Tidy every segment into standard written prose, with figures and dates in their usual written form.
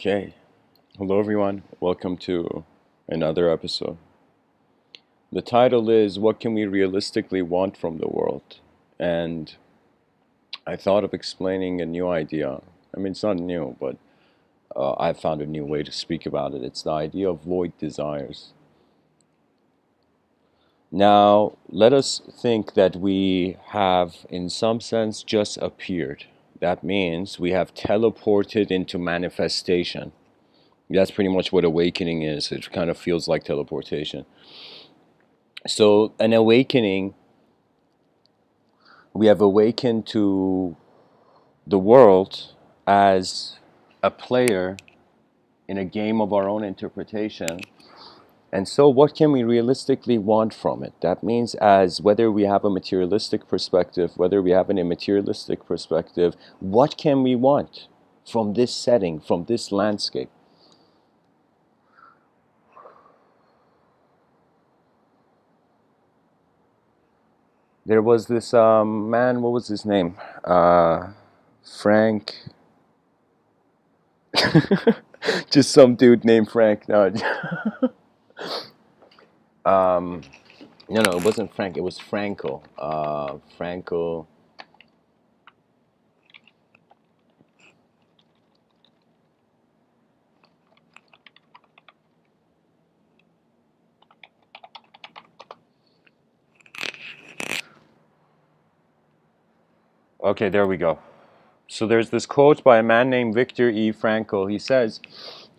Okay, hello everyone. Welcome to another episode. The title is What Can We Realistically Want from the World? And I thought of explaining a new idea. I mean, it's not new, but I found a new way to speak about it. It's the idea of void desires. Now, let us think that we have, in some sense, just appeared. That means we have teleported into manifestation. That's pretty much what awakening is. It kind of feels like teleportation. So, an awakening, we have awakened to the world as a player in a game of our own interpretation. And so, what can we realistically want from it? That means, as whether we have a materialistic perspective, whether we have an immaterialistic perspective, what can we want from this setting, from this landscape? There was this man, what was his name? Frank. Just some dude named Frank. No, um, no, it wasn't Frank. It was Franco. Franco. Okay, there we go. So there's this quote by a man named Viktor E. Frankl. He says,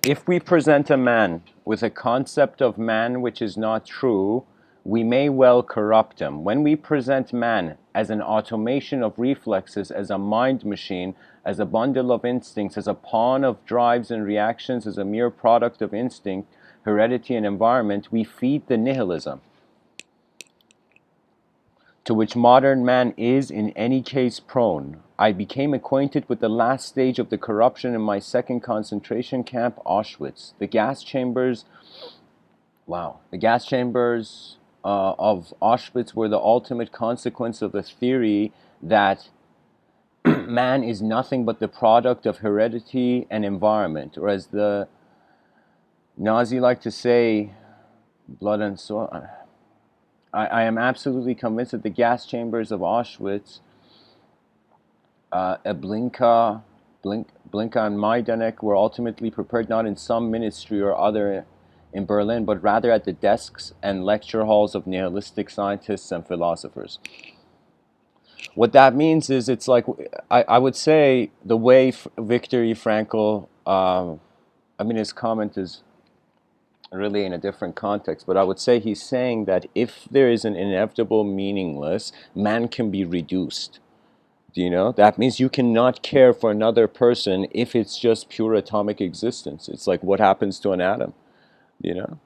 "If we present a man with a concept of man which is not true, we may well corrupt him. When we present man as an automation of reflexes, as a mind machine, as a bundle of instincts, as a pawn of drives and reactions, as a mere product of instinct, heredity, and environment, we feed the nihilism to which modern man is in any case prone. I became acquainted with the last stage of the corruption in my second concentration camp, Auschwitz. The gas chambers, of Auschwitz were the ultimate consequence of the theory that man is nothing but the product of heredity and environment, or as the Nazi like to say, blood and soil. I am absolutely convinced that the gas chambers of Auschwitz, Blinka and Majdanek were ultimately prepared not in some ministry or other in Berlin, but rather at the desks and lecture halls of nihilistic scientists and philosophers. What that means is it's like, I would say the way Viktor E. Frankl, his comment is really in a different context, but I would say he's saying that if there is an inevitable meaningless, man can be reduced. Do you know? That means you cannot care for another person if it's just pure atomic existence. It's like what happens to an atom, you know?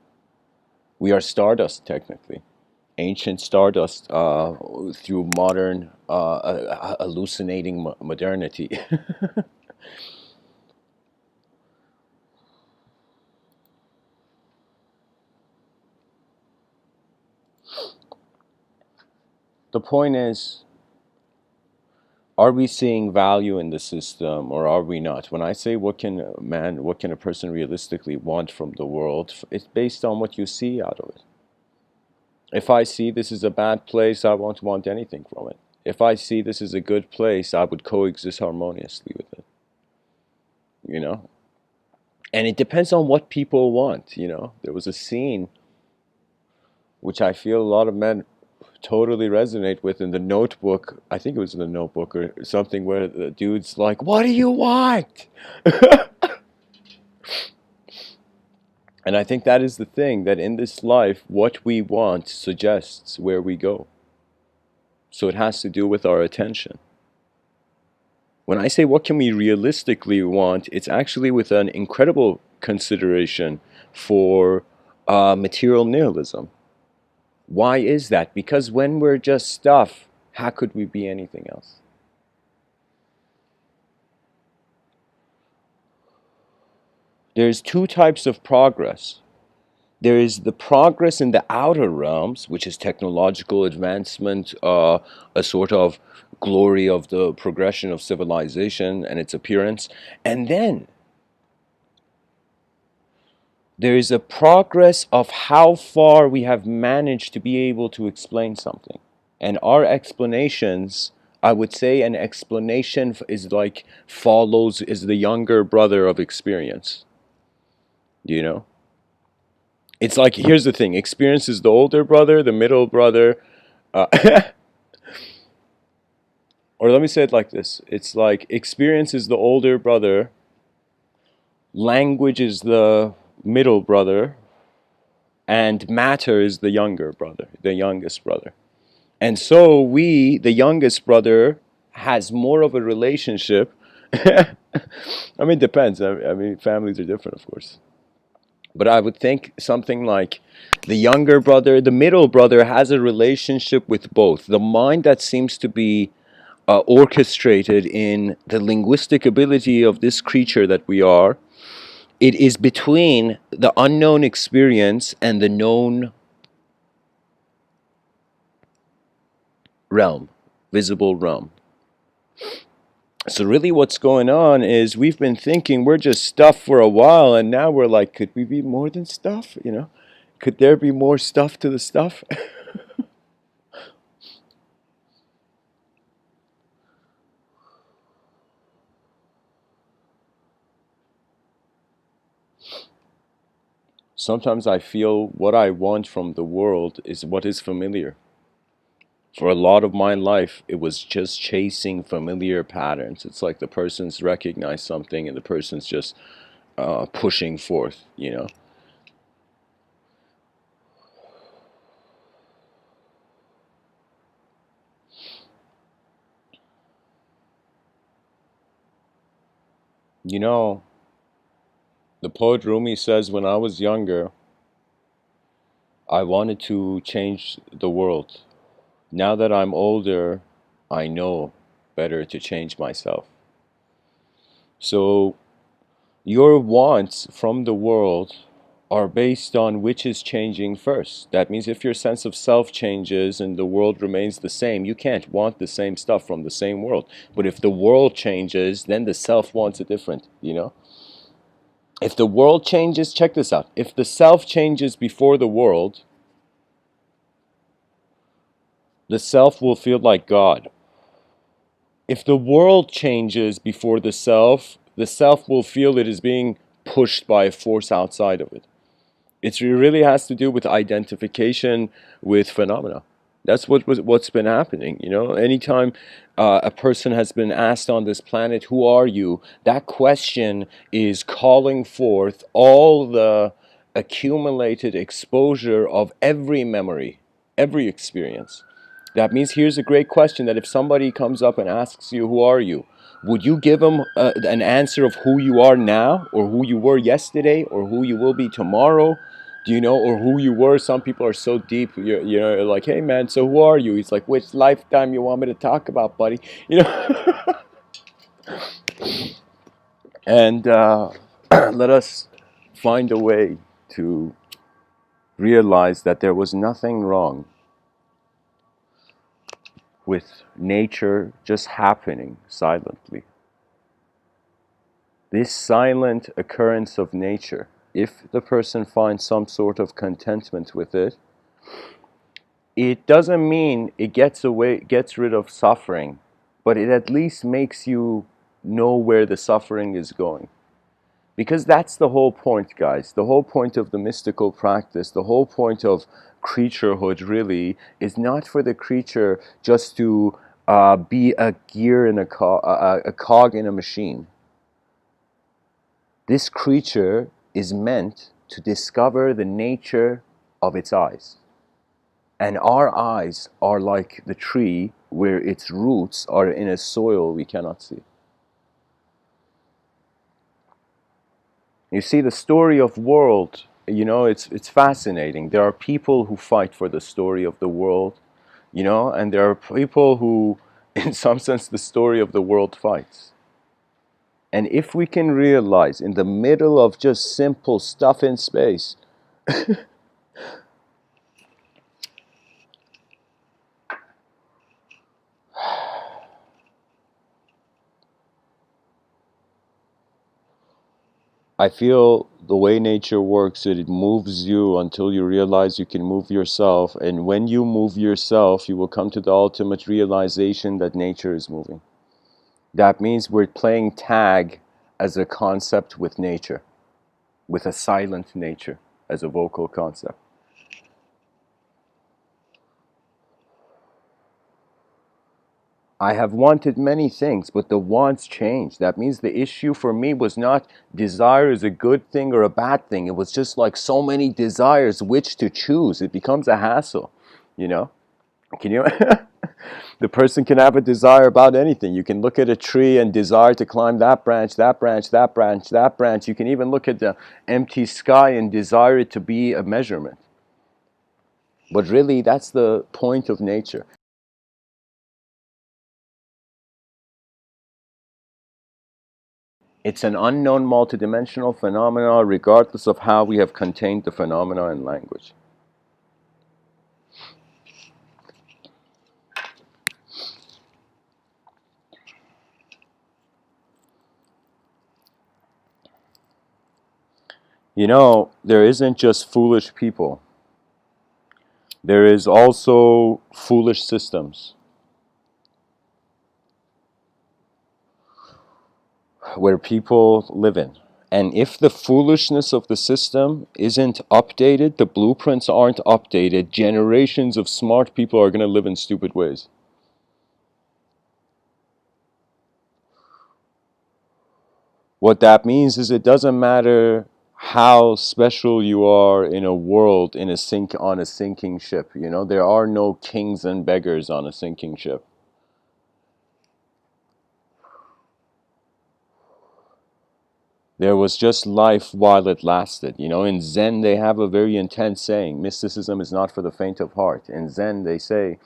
We are stardust, technically. Ancient stardust through modern hallucinating modernity. The point is, are we seeing value in the system or are we not? When I say what can a person realistically want from the world, it's based on what you see out of it. If I see this is a bad place, I won't want anything from it. If I see this is a good place, I would coexist harmoniously with it. You know? And it depends on what people want, you know? There was a scene which I feel a lot of men totally resonate with in the Notebook. I think it was in the Notebook or something where the dude's like, "What do you want?" And I think that is the thing, that in this life, what we want suggests where we go. So it has to do with our attention. When I say what can we realistically want, it's actually with an incredible consideration for material nihilism. Why is that? Because when we're just stuff, how could we be anything else? There's two types of progress. There is the progress in the outer realms, which is technological advancement, a sort of glory of the progression of civilization and its appearance. And then there is a progress of how far we have managed to be able to explain something. And our explanations, I would say an explanation is like follows, is the younger brother of experience. You know? It's like, here's the thing, experience is the older brother, the middle brother, uh, or let me say it like this. It's like experience is the older brother, language is the middle brother, and matter is the younger brother, the youngest brother. And so we, the youngest brother, has more of a relationship. I mean, it depends. I mean, families are different, of course. But I would think something like the younger brother, the middle brother has a relationship with both. The mind that seems to be orchestrated in the linguistic ability of this creature that we are, it is between the unknown experience and the known realm, visible realm. So really what's going on is we've been thinking we're just stuff for a while, and now we're like, could we be more than stuff? You know? Could there be more stuff to the stuff? Sometimes I feel what I want from the world is what is familiar. For a lot of my life, it was just chasing familiar patterns. It's like the person's recognized something and the person's just pushing forth, you know? You know, the poet Rumi says, when I was younger, I wanted to change the world. Now that I'm older, I know better to change myself. So your wants from the world are based on which is changing first. That means if your sense of self changes and the world remains the same, you can't want the same stuff from the same world. But if the world changes, then the self wants it different, you know? If the world changes, check this out. If the self changes before the world, the self will feel like God. If the world changes before the self will feel it is being pushed by a force outside of it. It really has to do with identification with phenomena. That's what's been happening. You know, anytime a person has been asked on this planet, "Who are you?" That question is calling forth all the accumulated exposure of every memory, every experience. That means here's a great question: that if somebody comes up and asks you, "Who are you?" would you give them an answer of who you are now, or who you were yesterday, or who you will be tomorrow? Do you know, or who you were? Some people are so deep, you're like, hey man, so who are you? He's like, which lifetime you want me to talk about, buddy? You know? And let us find a way to realize that there was nothing wrong with nature just happening silently. This silent occurrence of nature, if the person finds some sort of contentment with it, it doesn't mean it gets rid of suffering, but it at least makes you know where the suffering is going. Because that's the whole point, guys. The whole point of the mystical practice, the whole point of creaturehood really is not for the creature just to be a gear in a cog in a machine. This creature is meant to discover the nature of its eyes. And our eyes are like the tree where its roots are in a soil we cannot see. You see, the story of world, you know, it's fascinating. There are people who fight for the story of the world, you know, and there are people who, in some sense, the story of the world fights. And if we can realize in the middle of just simple stuff in space, I feel the way nature works, it moves you until you realize you can move yourself. And when you move yourself, you will come to the ultimate realization that nature is moving. That means we're playing tag as a concept with nature, with a silent nature as a vocal concept. I have wanted many things, but the wants changed. That means the issue for me was not desire is a good thing or a bad thing. It was just like so many desires, which to choose. It becomes a hassle, you know? Can you? The person can have a desire about anything. You can look at a tree and desire to climb that branch, that branch, that branch, that branch. You can even look at the empty sky and desire it to be a measurement. But really, that's the point of nature. It's an unknown multidimensional phenomena regardless of how we have contained the phenomena in language. You know, there isn't just foolish people. There is also foolish systems where people live in. And if the foolishness of the system isn't updated, the blueprints aren't updated, generations of smart people are going to live in stupid ways. What that means is it doesn't matter how special you are in a world on a sinking ship. You know, there are no kings and beggars on a sinking ship. There was just life while it lasted. You know, in Zen they have a very intense saying, mysticism is not for the faint of heart. In Zen they say,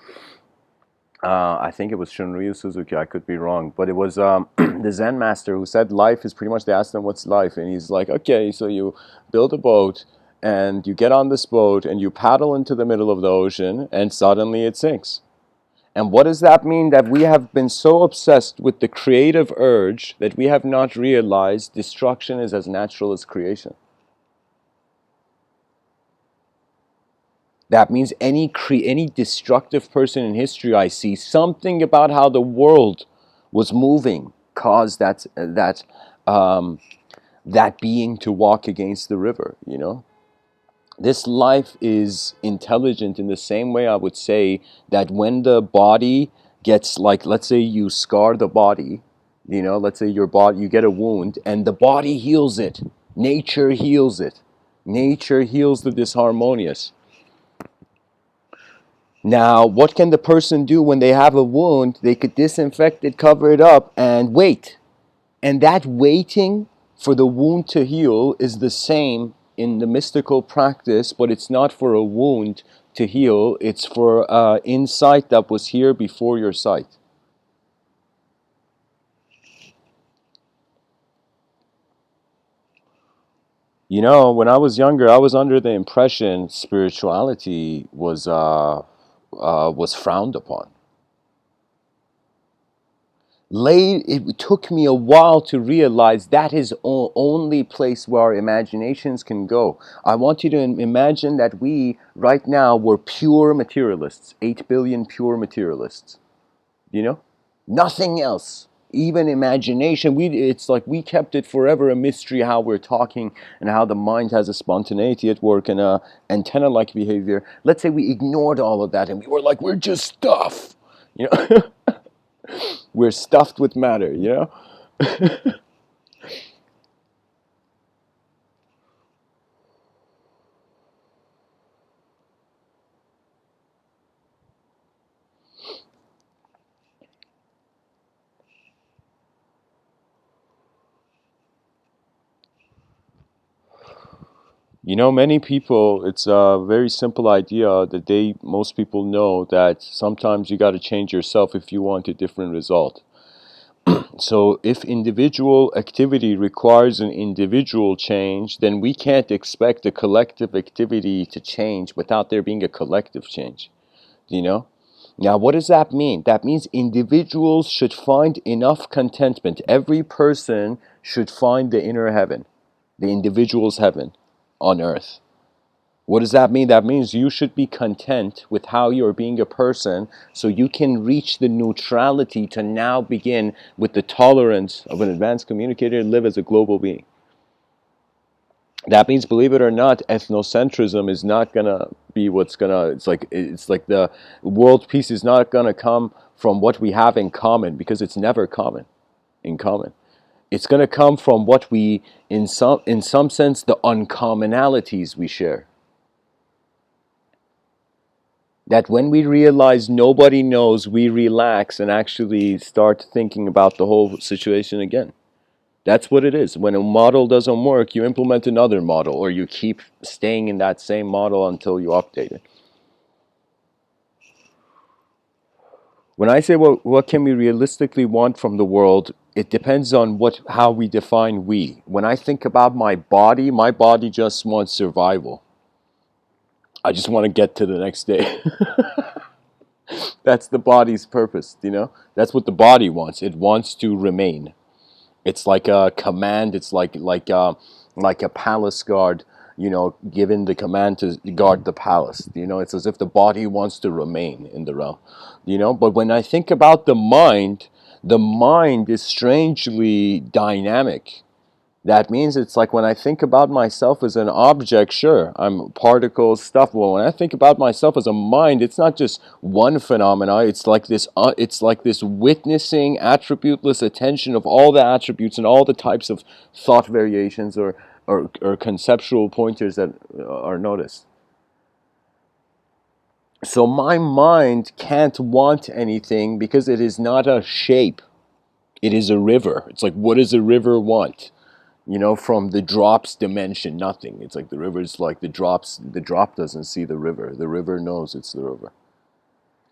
I think it was Shunryu Suzuki, I could be wrong, but it was the Zen master who said life is pretty much, they asked him what's life, and he's like, okay, so you build a boat, and you get on this boat, and you paddle into the middle of the ocean, and suddenly it sinks. And what does that mean? That we have been so obsessed with the creative urge that we have not realized destruction is as natural as creation. That means any destructive person in history I see, something about how the world was moving caused that being to walk against the river, you know? This life is intelligent in the same way I would say that when the body gets, like, let's say you scar the body, you know, let's say your body, you get a wound and the body heals it. Nature heals it. Nature heals the disharmonious. Now, what can the person do when they have a wound? They could disinfect it, cover it up, and wait. And that waiting for the wound to heal is the same in the mystical practice, but it's not for a wound to heal. It's for insight that was here before your sight. You know, when I was younger, I was under the impression spirituality was frowned upon. It took me a while to realize that is the only place where our imaginations can go. I want you to imagine that we, right now, were pure materialists, 8 billion pure materialists. You know? Nothing else. Even imagination, it's like we kept it forever a mystery how we're talking and how the mind has a spontaneity at work and a antenna-like behavior. Let's say we ignored all of that and we were like, we're just stuff. You know? We're stuffed with matter, you know? You know, many people, it's a very simple idea that most people know that sometimes you got to change yourself if you want a different result. So if individual activity requires an individual change, then we can't expect a collective activity to change without there being a collective change. You know? Now, what does that mean? That means individuals should find enough contentment. Every person should find the inner heaven. the individual's heaven on earth. What does that mean? That means you should be content with how you're being a person, so you can reach the neutrality to now begin with the tolerance of an advanced communicator and live as a global being. That means, believe it or not, ethnocentrism is not gonna be what's gonna. It's like the world peace is not gonna come from what we have in common, because it's never common. In common, it's gonna come from what we, in some sense, the uncommonalities we share. That when we realize nobody knows, we relax and actually start thinking about the whole situation again. That's what it is. When a model doesn't work, you implement another model, or you keep staying in that same model until you update it. When I say what can we realistically want from the world, it depends on how we define we. When I think about my body just wants survival. I just want to get to the next day. That's the body's purpose, That's what the body wants. It wants to remain. It's like a command. It's like a palace guard, given the command to guard the palace. It's as if the body wants to remain in the realm. But when I think about the mind is strangely dynamic. That means it's like when I think about myself as an object, sure, I'm particles, stuff. Well, when I think about myself as a mind, it's not just one phenomena. It's like this witnessing, attributeless attention of all the attributes and all the types of thought variations or conceptual pointers that are noticed. So my mind can't want anything because it is not a shape. It is a river. It's like, what does a river want? From the drop's dimension, nothing. It's like the river's like the drop doesn't see the river. The river knows it's the river.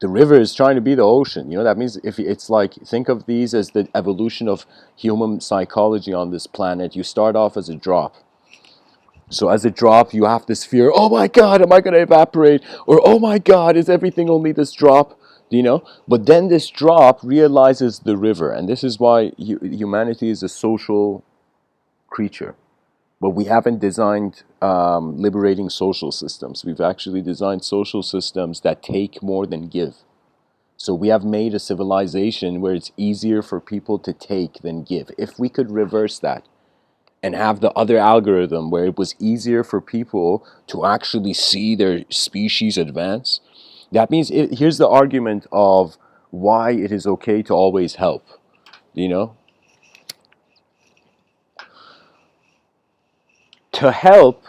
The river is trying to be the ocean. That means if it's like, think of these as the evolution of human psychology on this planet. You start off as a drop. So as a drop, you have this fear, oh my God, am I going to evaporate? Or, oh my God, is everything only this drop? But then this drop realizes the river. And this is why humanity is a social creature. But we haven't designed liberating social systems. We've actually designed social systems that take more than give. So we have made a civilization where it's easier for people to take than give. If we could reverse that and have the other algorithm where it was easier for people to actually see their species advance, that means here's the argument of why it is okay to always help. To help,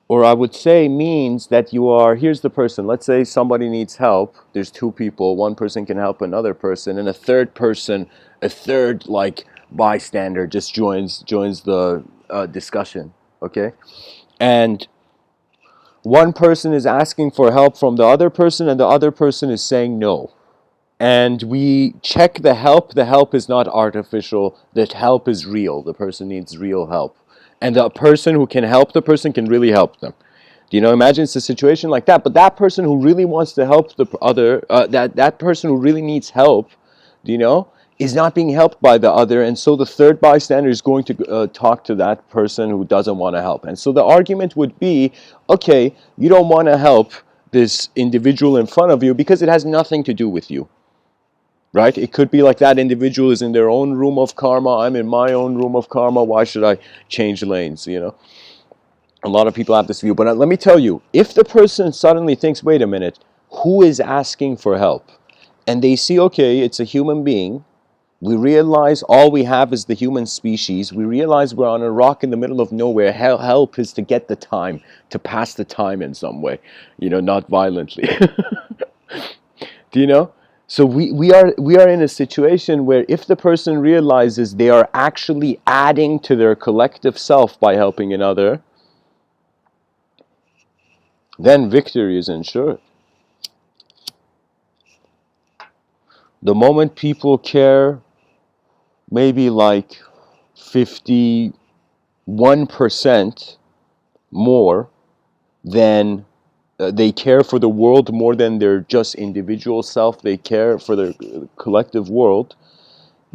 or I would say, means that here's the person. Let's say somebody needs help. There's two people. One person can help another person, and a third like bystander just joins the discussion. Okay, and one person is asking for help from the other person, and the other person is saying no. And we check the help. The help is not artificial. The help is real. The person needs real help. And the person who can help the person can really help them. Imagine it's a situation like that. But that person who really wants to help the other, that person who really needs help, is not being helped by the other. And so the third bystander is going to talk to that person who doesn't want to help. And so the argument would be, okay, you don't want to help this individual in front of you because it has nothing to do with you. Right? It could be like that individual is in their own room of karma. I'm in my own room of karma. Why should I change lanes? A lot of people have this view. But let me tell you, if the person suddenly thinks, wait a minute, who is asking for help? And they see, okay, it's a human being. We realize all we have is the human species. We realize we're on a rock in the middle of nowhere. Help is to get the time, to pass the time in some way, not violently. So we are in a situation where if the person realizes they are actually adding to their collective self by helping another, then victory is ensured. The moment people care maybe like 51% more than they care for the world more than their just individual self, they care for their collective world,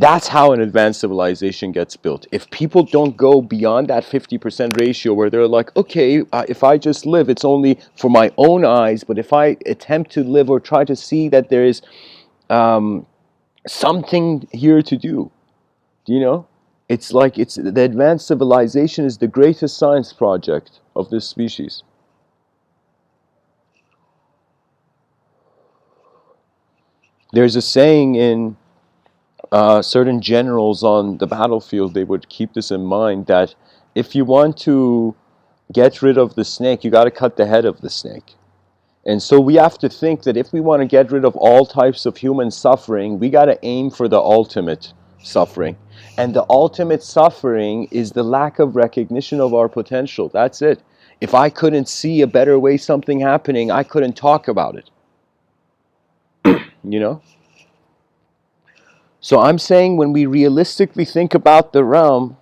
That's how an advanced civilization gets built. If people don't go beyond that 50% ratio where they're like, okay, if I just live, it's only for my own eyes, but if I attempt to live or try to see that there is something here to do, you know? It's like the advanced civilization is the greatest science project of this species. There's a saying in certain generals on the battlefield, they would keep this in mind, that if you want to get rid of the snake, you got to cut the head of the snake. And so we have to think that if we want to get rid of all types of human suffering, we got to aim for the ultimate suffering. And the ultimate suffering is the lack of recognition of our potential. That's it. If I couldn't see a better way something happening, I couldn't talk about it. You know? So I'm saying when we realistically think about the realm,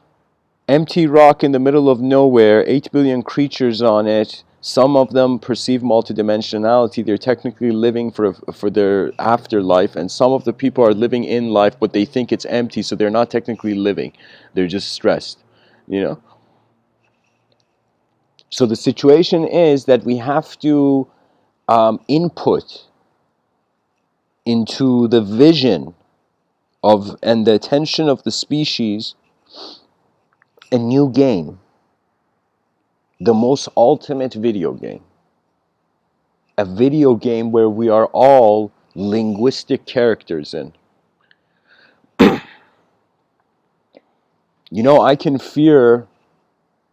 empty rock in the middle of nowhere, 8 billion creatures on it, some of them perceive multidimensionality. They're technically living for their afterlife, and some of the people are living in life, but they think it's empty, so they're not technically living. They're just stressed, you know? So the situation is that we have to input into the vision of and the attention of the species a new game, the most ultimate video game. A video game where we are all linguistic characters in. You know, I can fear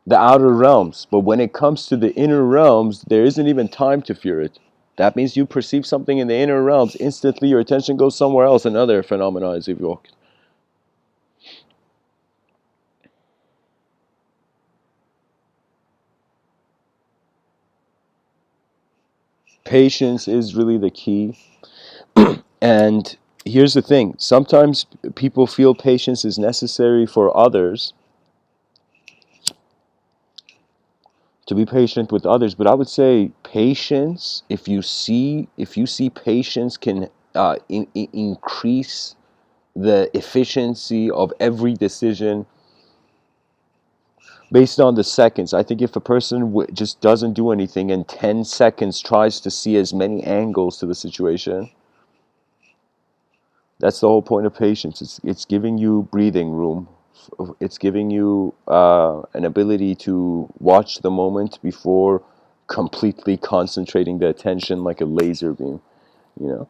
the outer realms, but when it comes to the inner realms, there isn't even time to fear it. That means you perceive something in the inner realms, instantly your attention goes somewhere else, another phenomena is evoked. Patience is really the key. And here's the thing, sometimes people feel patience is necessary for others, to be patient with others, but I would say patience, if you see patience can increase the efficiency of every decision based on the seconds. I think if a person just doesn't do anything and 10 seconds tries to see as many angles to the situation, that's the whole point of patience. It's giving you breathing room. It's giving you an ability to watch the moment before completely concentrating the attention like a laser beam, you know?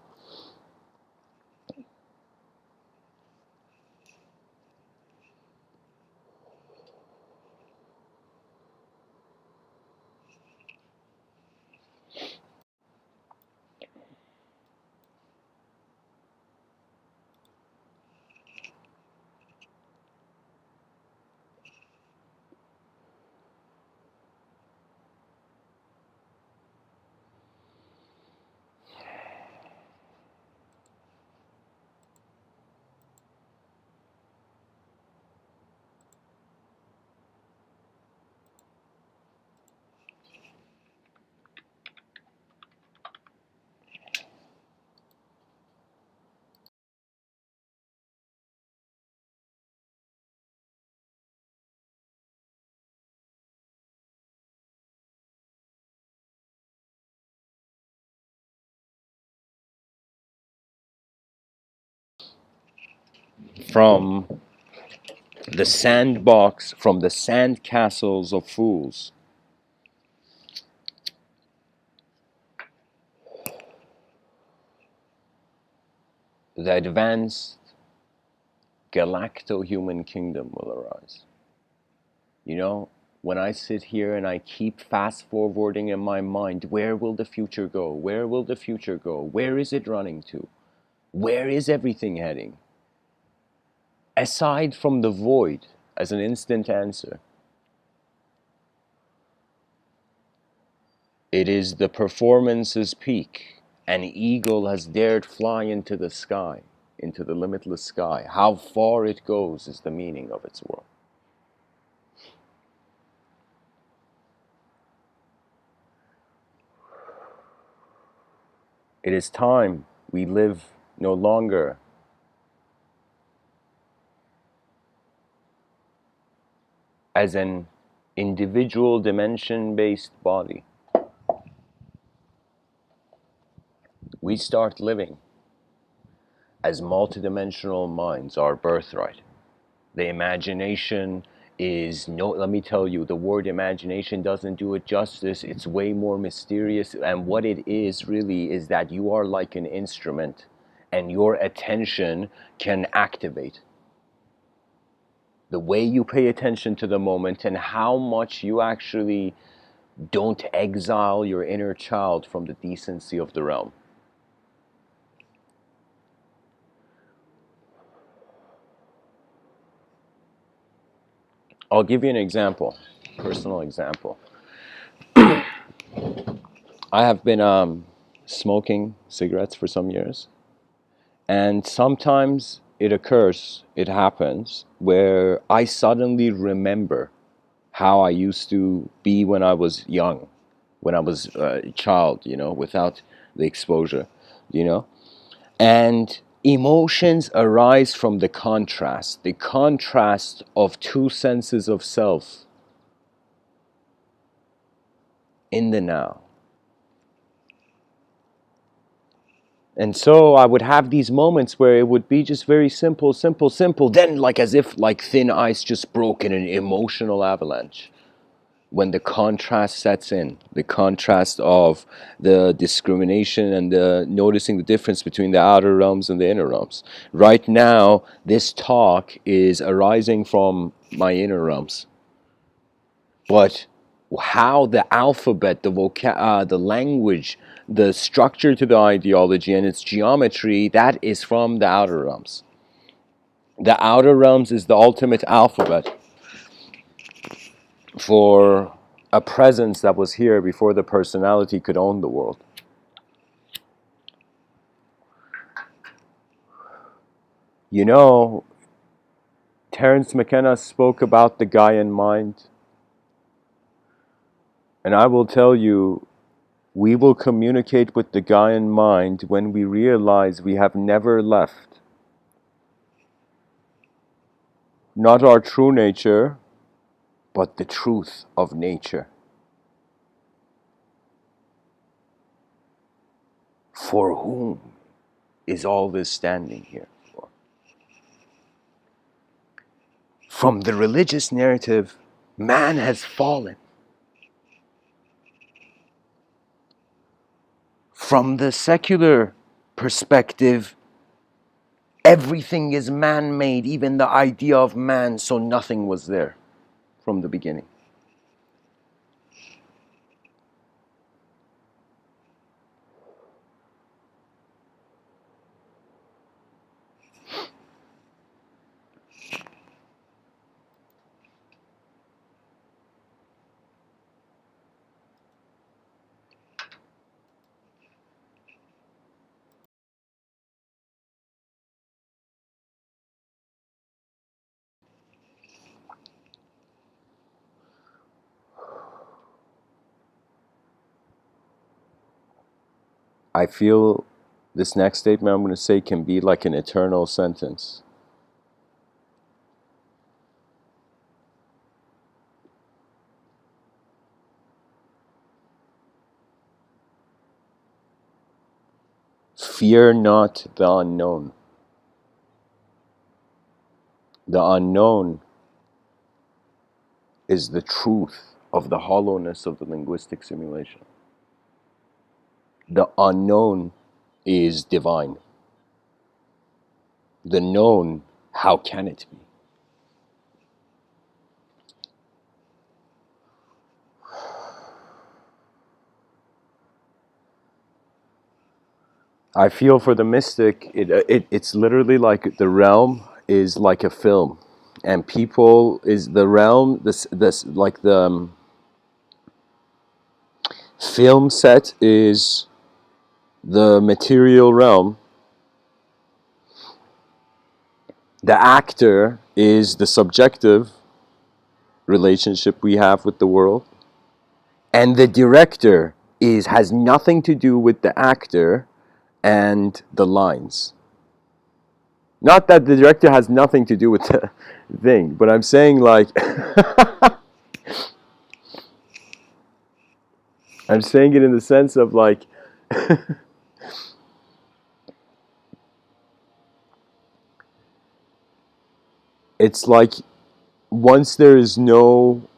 From the sandbox, from the sand castles of fools, the advanced galacto-human kingdom will arise. You know, when I sit here and I keep fast forwarding in my mind, where will the future go? Where will the future go? Where is it running to? Where is everything heading? Aside from the void as an instant answer, it is the performance's peak. An eagle has dared fly into the sky, into the limitless sky. How far it goes is the meaning of its world. It is time we live no longer as an individual dimension-based body, we start living as multidimensional minds, our birthright. The imagination is no, let me tell you, the word imagination doesn't do it justice. It's way more mysterious. And what it is really is that you are like an instrument and your attention can activate. The way you pay attention to the moment and how much you actually don't exile your inner child from the decency of the realm. I'll give you an example, personal example. I have been smoking cigarettes for some years, and sometimes it happens, where I suddenly remember how I used to be when I was young, when I was a child, without the exposure, and emotions arise from the contrast of two senses of self in the now. And so I would have these moments where it would be just very simple, simple, simple. Then, like as if like thin ice just broke in an emotional avalanche. When the contrast sets in, the contrast of the discrimination and the noticing the difference between the outer realms and the inner realms. Right now, this talk is arising from my inner realms. But how the alphabet, the language, the structure to the ideology and its geometry, that is from the outer realms. The outer realms is the ultimate alphabet for a presence that was here before the personality could own the world. Terence McKenna spoke about the Gaian mind. And I will tell you, we will communicate with the Gaian mind when we realize we have never left. Not our true nature, but the truth of nature. For whom is all this standing here for? From the religious narrative, man has fallen. From the secular perspective, everything is man-made, even the idea of man, so nothing was there from the beginning. I feel this next statement I'm going to say can be like an eternal sentence. Fear not the unknown. The unknown is the truth of the hollowness of the linguistic simulation. The unknown is divine. The known, how can it be? I feel for the mystic, it's literally like the realm is like a film, and people is the realm. This like the film set is the material realm. The actor is the subjective relationship we have with the world, and the director has nothing to do with the actor and the lines. Not that the director has nothing to do with the thing, but I'm saying like I'm saying it in the sense of like it's like once there is no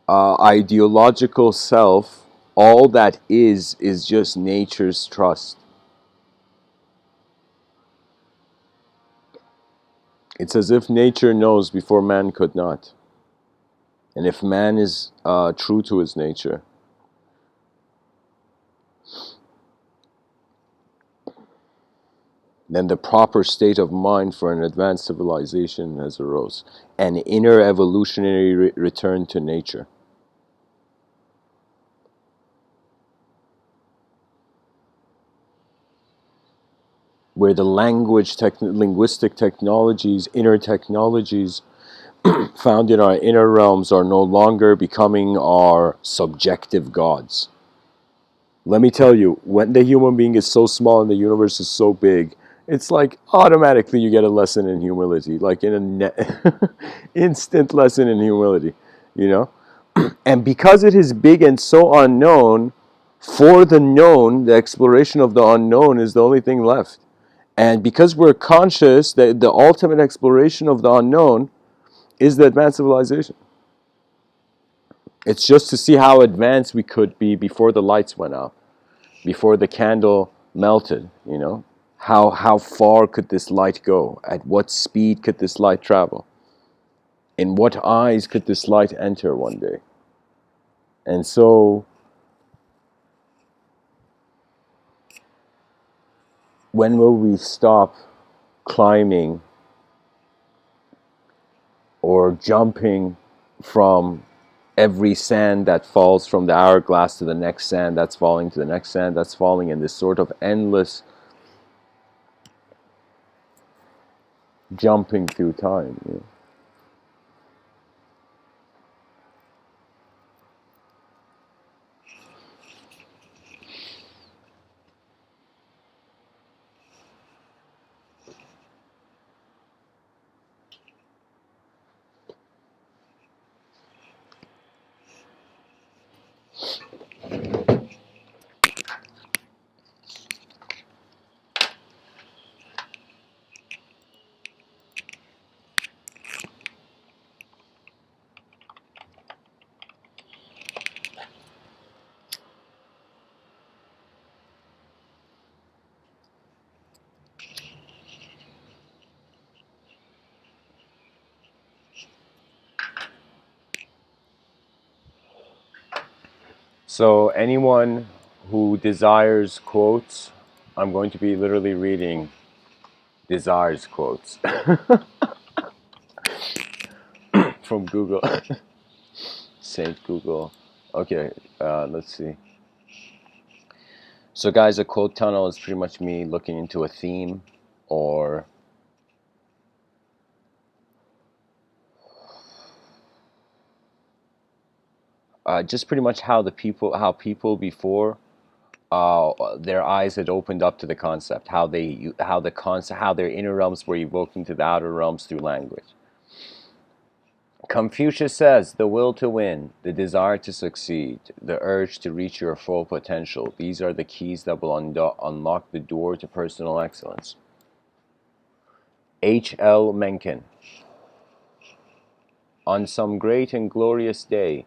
ideological self, all that is just nature's trust. It's as if nature knows before man could not. And if man is true to his nature, then the proper state of mind for an advanced civilization has arose. An inner evolutionary return to nature. Where the linguistic technologies, inner technologies found in our inner realms are no longer becoming our subjective gods. Let me tell you, when the human being is so small and the universe is so big, it's like automatically you get a lesson in humility, like in a instant lesson in humility, you know? And because it is big and so unknown, for the known, the exploration of the unknown is the only thing left. And because we're conscious that the ultimate exploration of the unknown is the advanced civilization. It's just to see how advanced we could be before the lights went out, before the candle melted, you know? How far could this light go? At what speed could this light travel? In what eyes could this light enter one day? And so, when will we stop climbing or jumping from every sand that falls from the hourglass to the next sand that's falling to the next sand that's falling in this sort of endless jumping through time, you know? So anyone who desires quotes, I'm going to be literally reading desires quotes from Google. Saint Google. Okay, let's see. So guys, a quote tunnel is pretty much me looking into a theme or just pretty much how people before their eyes had opened up to the concept, how their inner realms were evoking to the outer realms through language. Confucius says, the will to win, the desire to succeed, the urge to reach your full potential, these are the keys that will unlock the door to personal excellence. H.L. Mencken. On some great and glorious day,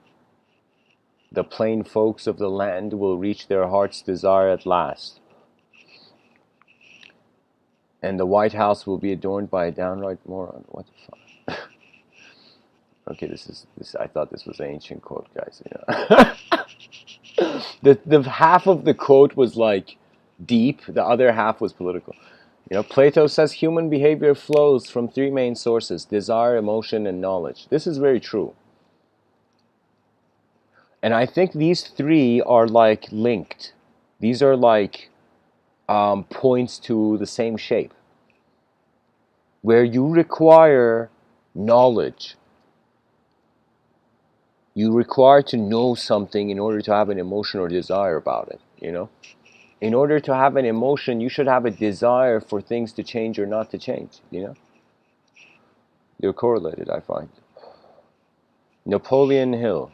the plain folks of the land will reach their heart's desire at last, and the White House will be adorned by a downright moron. What the fuck? Okay, this. I thought this was an ancient quote, guys. You know? the half of the quote was like deep. The other half was political. You know, Plato says human behavior flows from three main sources: desire, emotion, and knowledge. This is very true. And I think these three are like linked. These are like points to the same shape. Where you require knowledge, you require to know something in order to have an emotion or desire about it, you know? In order to have an emotion, you should have a desire for things to change or not to change, you know? They're correlated, I find. Napoleon Hill.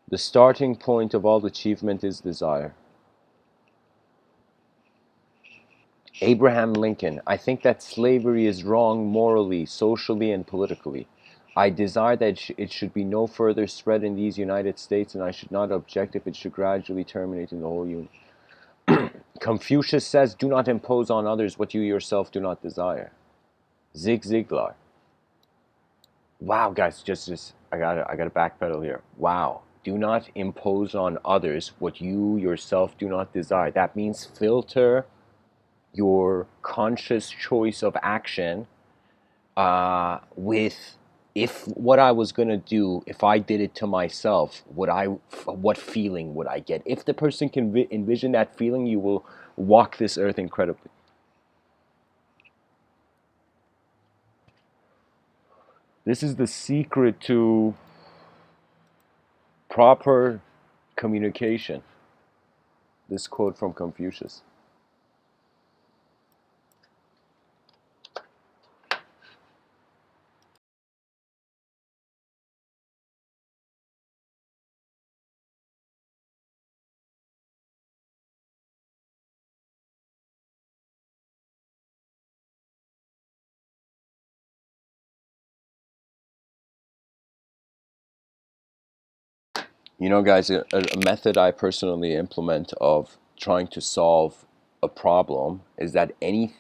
The starting point of all achievement is desire. Abraham Lincoln. I think that slavery is wrong morally, socially, and politically. I desire that it should be no further spread in these United States, and I should not object if it should gradually terminate in the whole Union. Confucius says, do not impose on others what you yourself do not desire. Zig Ziglar. Wow, guys, just I gotta backpedal here. Wow. Do not impose on others what you yourself do not desire. That means filter your conscious choice of action with, if what I was gonna do, if I did it to myself, what feeling would I get? If the person can envision that feeling, you will walk this earth incredibly. This is the secret to proper communication. This quote from Confucius. You know, guys, a method I personally implement of trying to solve a problem is that any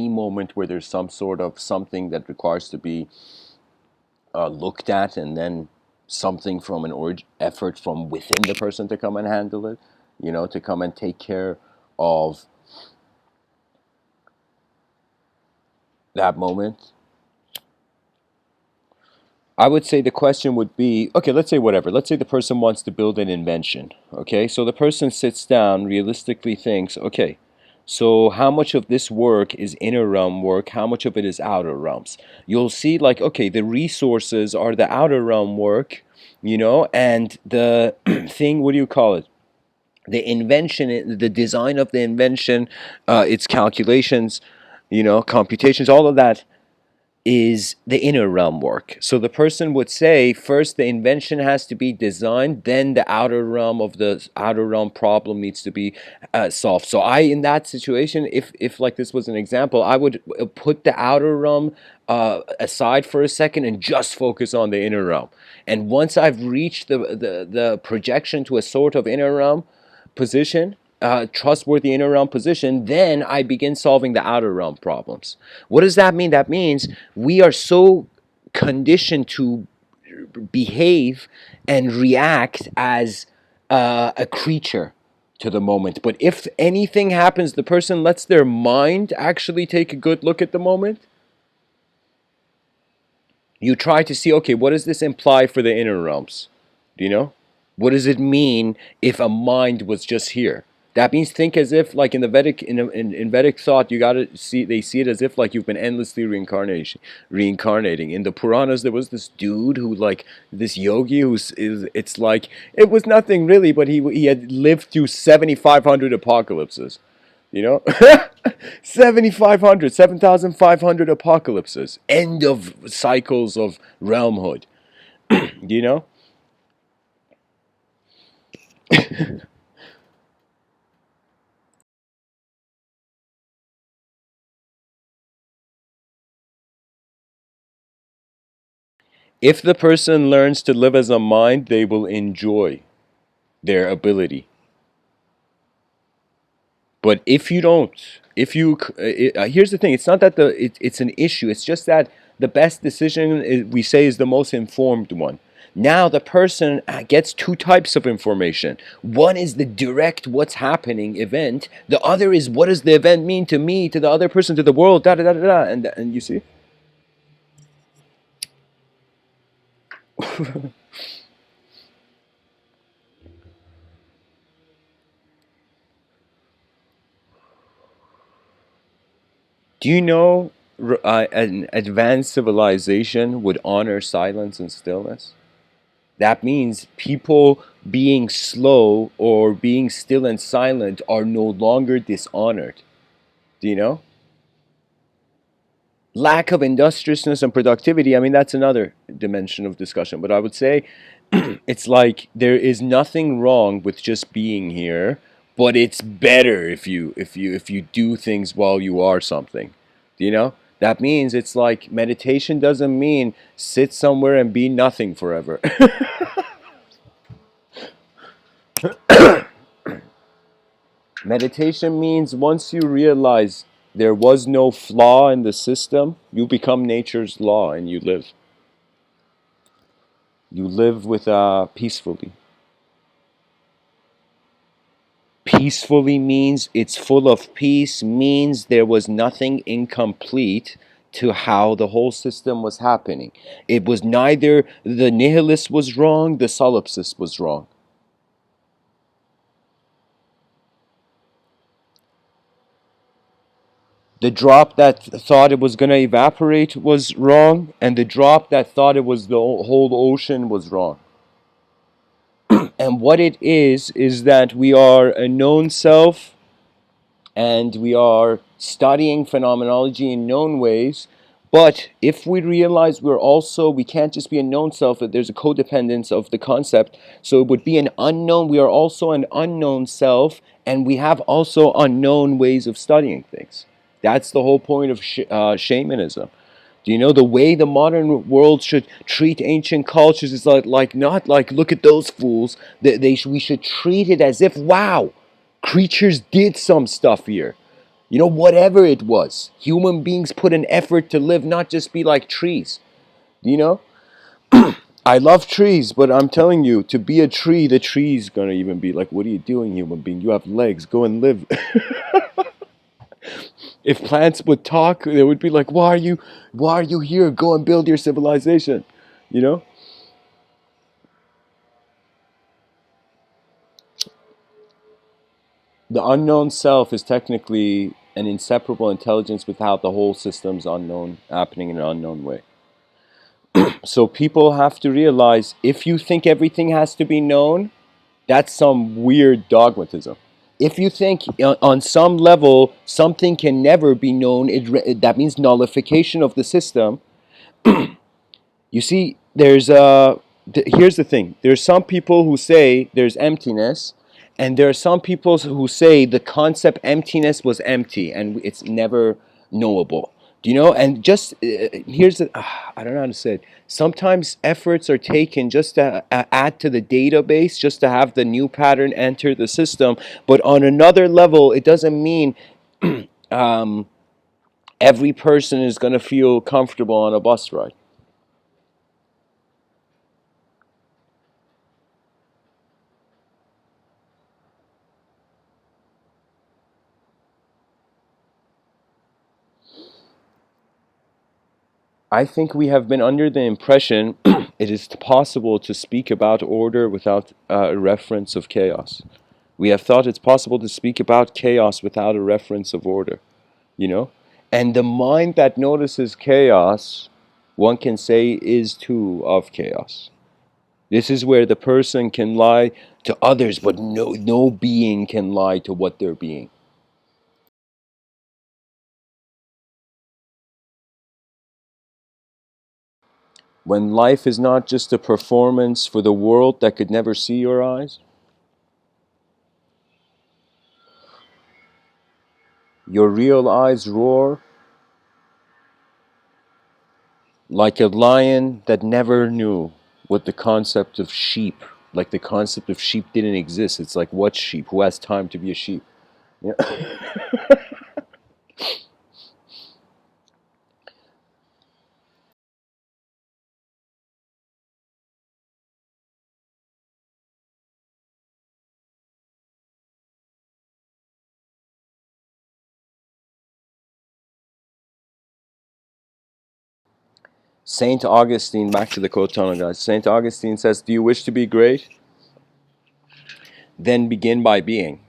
moment where there's some sort of something that requires to be looked at, and then something from an effort from within the person to come and handle it, to come and take care of that moment. I would say the question would be, okay, let's say whatever. Let's say the person wants to build an invention. Okay, so the person sits down, realistically thinks, okay, so how much of this work is inner realm work? How much of it is outer realms? You'll see, like, okay, the resources are the outer realm work, and the thing, what do you call it? The invention, the design of the invention, its calculations, computations, all of that is the inner realm work. So the person would say, first the invention has to be designed, then the outer realm of the outer realm problem needs to be solved. So in that situation, if like this was an example, I would put the outer realm aside for a second and just focus on the inner realm. And once I've reached the projection to a sort of inner realm position, trustworthy inner realm position, then I begin solving the outer realm problems. What does that mean? That means we are so conditioned to behave and react as a creature to the moment. But if anything happens, the person lets their mind actually take a good look at the moment. You try to see, okay, what does this imply for the inner realms? Do you know? What does it mean if a mind was just here? That means think as if, like in the Vedic, in Vedic thought, you gotta see, they see it as if like you've been endlessly reincarnating. In the Puranas, there was this dude who, like, this yogi it's like, it was nothing really, but he had lived through 7,500 apocalypses. 7,500, 7,500 apocalypses, end of cycles of realmhood. Do you know? If the person learns to live as a mind, they will enjoy their ability. But if you don't, if you, here's the thing: it's not that it's an issue. It's just that the best decision we say is the most informed one. Now the person gets two types of information. One is the direct what's happening event. The other is what does the event mean to me, to the other person, to the world, da da da da da. And you see. Do you know an advanced civilization would honor silence and stillness? That means people being slow or being still and silent are no longer dishonored. Do you know? lack of industriousness and productivity, I mean, that's another dimension of discussion. But I would say it's like there is nothing wrong with just being here, but it's better if you do things while you are something. You know? That means it's like meditation doesn't mean sit somewhere and be nothing forever. Meditation means once you realize there was no flaw in the system, you become nature's law and you live. You live with peacefully. Peacefully means it's full of peace, means there was nothing incomplete to how the whole system was happening. It was neither the nihilist was wrong, the solipsist was wrong. The drop that thought it was going to evaporate was wrong, and the drop that thought it was the whole ocean was wrong. And what it is that we are a known self and we are studying phenomenology in known ways. But if we realize we can't just be a known self, that there's a codependence of the concept. So it would be an unknown. We are also an unknown self, and we have also unknown ways of studying things. That's the whole point of shamanism. Do you know the way the modern world should treat ancient cultures is like not like look at those fools. We should treat it as if wow, creatures did some stuff here. You know, whatever it was, human beings put an effort to live, not just be like trees. You know, I love trees, but I'm telling you, to be a tree, the tree's gonna even be like, "What are you doing, human being? You have legs. Go and live." If plants would talk, they would be like, why are you here? Go and build your civilization." You know? The unknown self is technically an inseparable intelligence without the whole system's unknown happening in an unknown way. So people have to realize if you think everything has to be known, that's some weird dogmatism. If you think on some level something can never be known, that means nullification of the system. You see, here's the thing. There's some people who say there's emptiness, and there are some people who say the concept emptiness was empty and it's never knowable. Do you know? And just here's the, I don't know how to say it. Sometimes efforts are taken just to add to the database, just to have the new pattern enter the system. But on another level, it doesn't mean um, every person is going to feel comfortable on a bus ride. I think we have been under the impression it is possible to speak about order without a reference of chaos. We have thought it's possible to speak about chaos without a reference of order, you know? And the mind that notices chaos, one can say, is too of chaos. This is where the person can lie to others, but no being can lie to what they're being. When life is not just a performance for the world that could never see your eyes, your real eyes roar like a lion that never knew what the concept of sheep, like the concept of sheep didn't exist. It's like, what sheep? Who has time to be a sheep? Yeah. Saint Augustine, back to the quote tunnel, guys. Saint Augustine says, "Do you wish to be great? Then begin by being.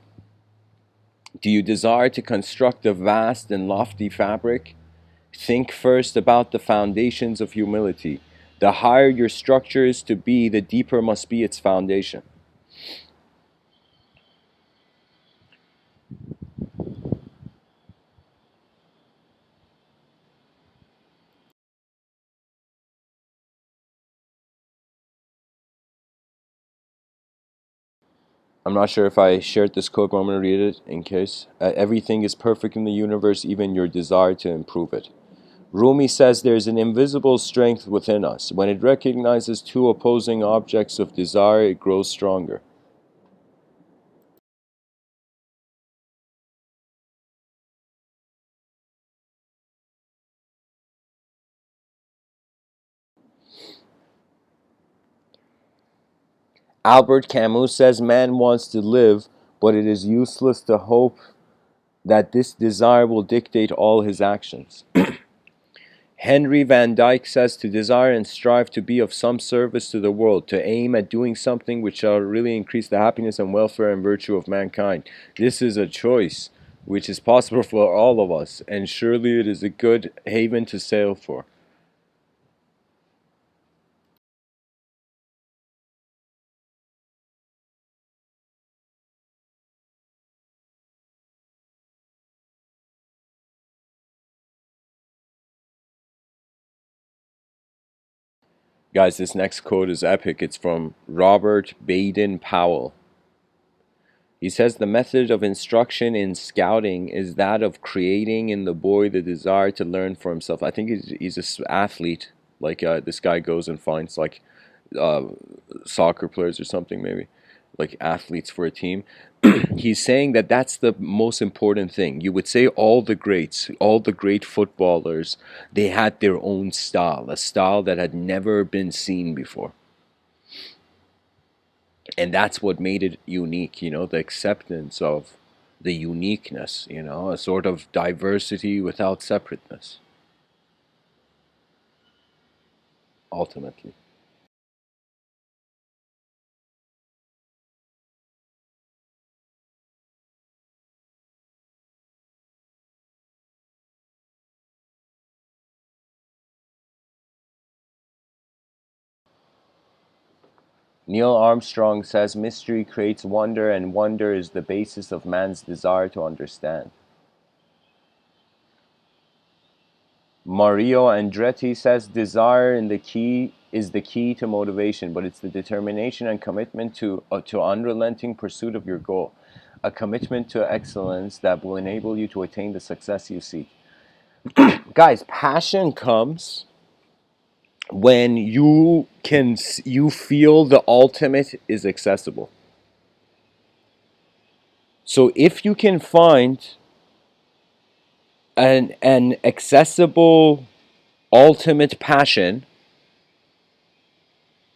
Do you desire to construct a vast and lofty fabric? Think first about the foundations of humility. The higher your structure is to be, the deeper must be its foundation." I'm not sure if I shared this quote, but I'm going to read it in case. Everything is perfect in the universe, even your desire to improve it. Rumi says there's an invisible strength within us. When it recognizes two opposing objects of desire, it grows stronger. Albert Camus says man wants to live, but it is useless to hope that this desire will dictate all his actions. Henry Van Dyke says to desire and strive to be of some service to the world, to aim at doing something which shall really increase the happiness and welfare and virtue of mankind. This is a choice which is possible for all of us, and surely it is a good haven to sail for. Guys, this next quote is epic. It's from Robert Baden-Powell. He says the method of instruction in scouting is that of creating in the boy the desire to learn for himself. I think he's an athlete. Like this guy goes and finds like uh, soccer players or something, maybe like athletes for a team. He's saying that that's the most important thing. You would say all the greats, all the great footballers, they had their own style, a style that had never been seen before. And that's what made it unique, the acceptance of the uniqueness, a sort of diversity without separateness, ultimately. Neil Armstrong says mystery creates wonder, and wonder is the basis of man's desire to understand. Mario Andretti says desire in the key is the key to motivation, but it's the determination and commitment to unrelenting pursuit of your goal, a commitment to excellence that will enable you to attain the success you seek. Guys, passion comes when you feel the ultimate is accessible. So if you can find an accessible ultimate passion,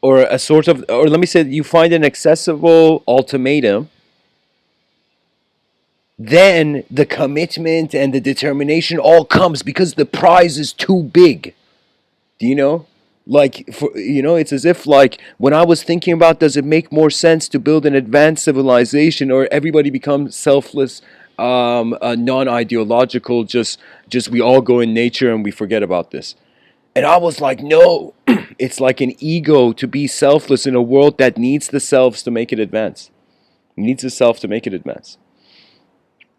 or a sort of, or let me say, you find an accessible ultimatum, then the commitment and the determination all comes because the prize is too big. Do you know? Like, it's as if, like, when I was thinking about, does it make more sense to build an advanced civilization, or everybody becomes selfless, non-ideological, just we all go in nature and we forget about this. And I was like, no, it's like an ego to be selfless in a world that needs the selves to make it advance. Needs the self to make it advance.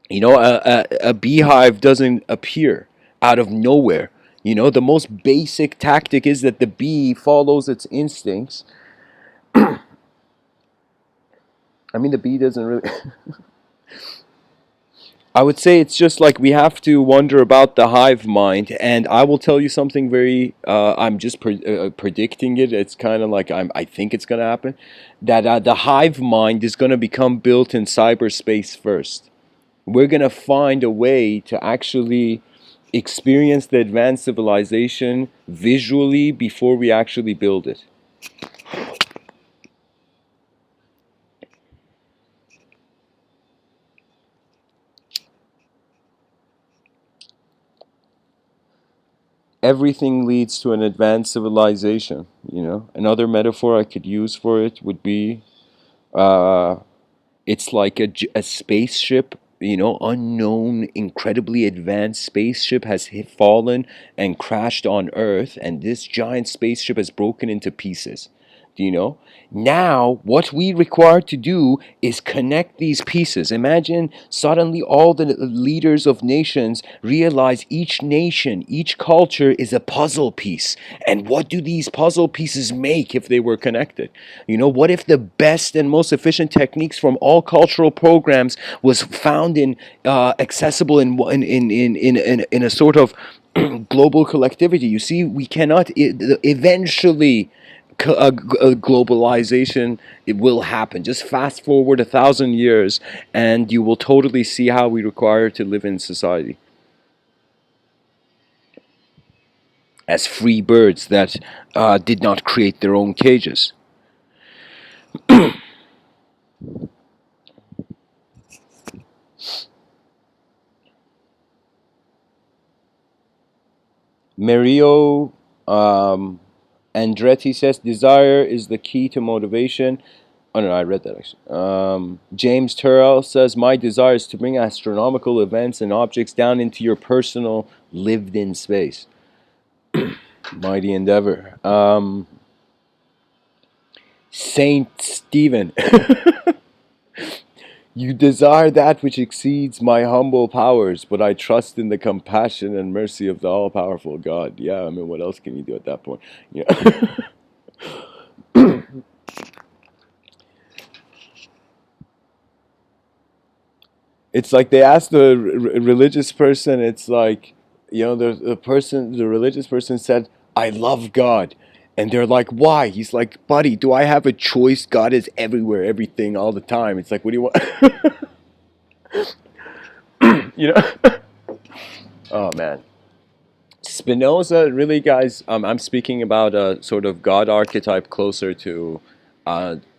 A beehive doesn't appear out of nowhere. The most basic tactic is that the bee follows its instincts. I mean, the bee doesn't really. I would say it's just like we have to wonder about the hive mind, and I will tell you something very. I'm just predicting it. It's kind of like I think it's going to happen. That the hive mind is going to become built in cyberspace first. We're going to find a way to actually experience the advanced civilization visually before we actually build it. Everything leads to an advanced civilization. Another metaphor I could use for it would be uh, it's like a spaceship, unknown, incredibly advanced spaceship has fallen and crashed on Earth, and this giant spaceship has broken into pieces. Do you know? Now, what we require to do is connect these pieces. Imagine suddenly all the leaders of nations realize each nation, each culture is a puzzle piece. And what do these puzzle pieces make if they were connected? You know, what if the best and most efficient techniques from all cultural programs was found in accessible in a sort of global collectivity? You see, we cannot eventually globalization, it will happen. Just fast forward 1,000 years and you will totally see how we require to live in society as free birds that did not create their own cages. Mario Andretti says desire is the key to motivation. Oh no, I read that actually. James Turrell says my desire is to bring astronomical events and objects down into your personal lived-in space. Mighty endeavor. Saint Stephen, you desire that which exceeds my humble powers, but I trust in the compassion and mercy of the all-powerful God. Yeah, I mean, what else can you do at that point? Yeah. It's like they asked the religious person. It's like, you know, the religious person said, "I love God," and they're like, "Why?" He's like, "Buddy, do I have a choice? God is everywhere, everything, all the time." It's like, what do you want? You know? Oh man. Spinoza, really, guys. I'm speaking about a sort of God archetype closer to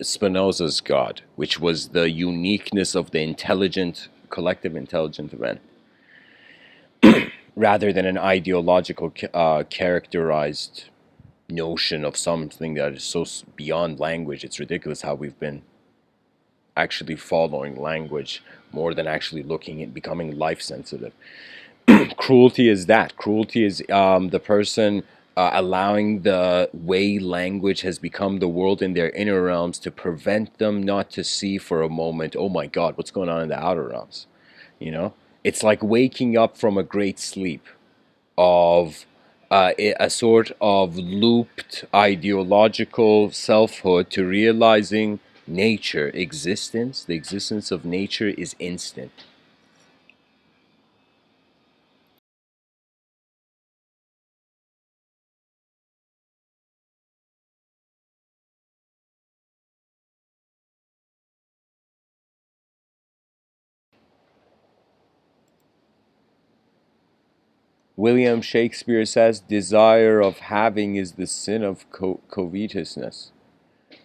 Spinoza's God, which was the uniqueness of the intelligent, collective intelligent event, rather than an ideological, characterized notion of something that is so beyond language. It's ridiculous how we've been actually following language more than actually looking at becoming life sensitive. Cruelty is that. Cruelty is the person allowing the way language has become the world in their inner realms to prevent them not to see for a moment, oh my God, what's going on in the outer realms? You know? It's like waking up from a great sleep of a sort of looped ideological selfhood to realizing nature, existence, the existence of nature is instant. William Shakespeare says, desire of having is the sin of covetousness.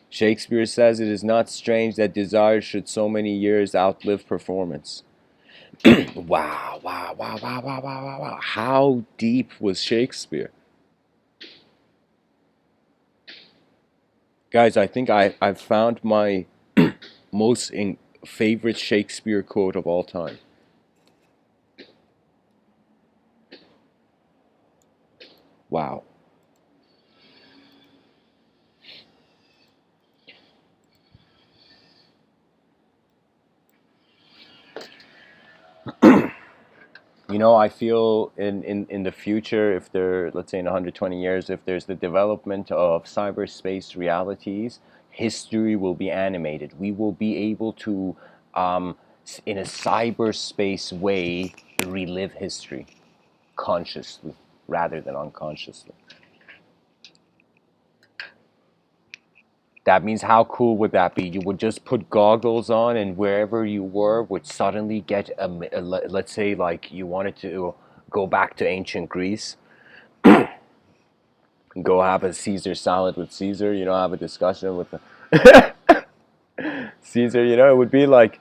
Shakespeare says it is not strange that desire should so many years outlive performance. Wow, wow, wow, wow, wow, wow, wow, wow. How deep was Shakespeare? Guys, I think I've found my most favorite Shakespeare quote of all time. Wow. You know, I feel in the future, if there, let's say in 120 years, if there's the development of cyberspace realities, history will be animated. We will be able to, in a cyberspace way, relive history consciously rather than unconsciously. That means how cool would that be? You would just put goggles on, and wherever you were would suddenly get let's say like you wanted to go back to ancient Greece, go have a Caesar salad with Caesar, you know, have a discussion with the Caesar, you know, it would be like,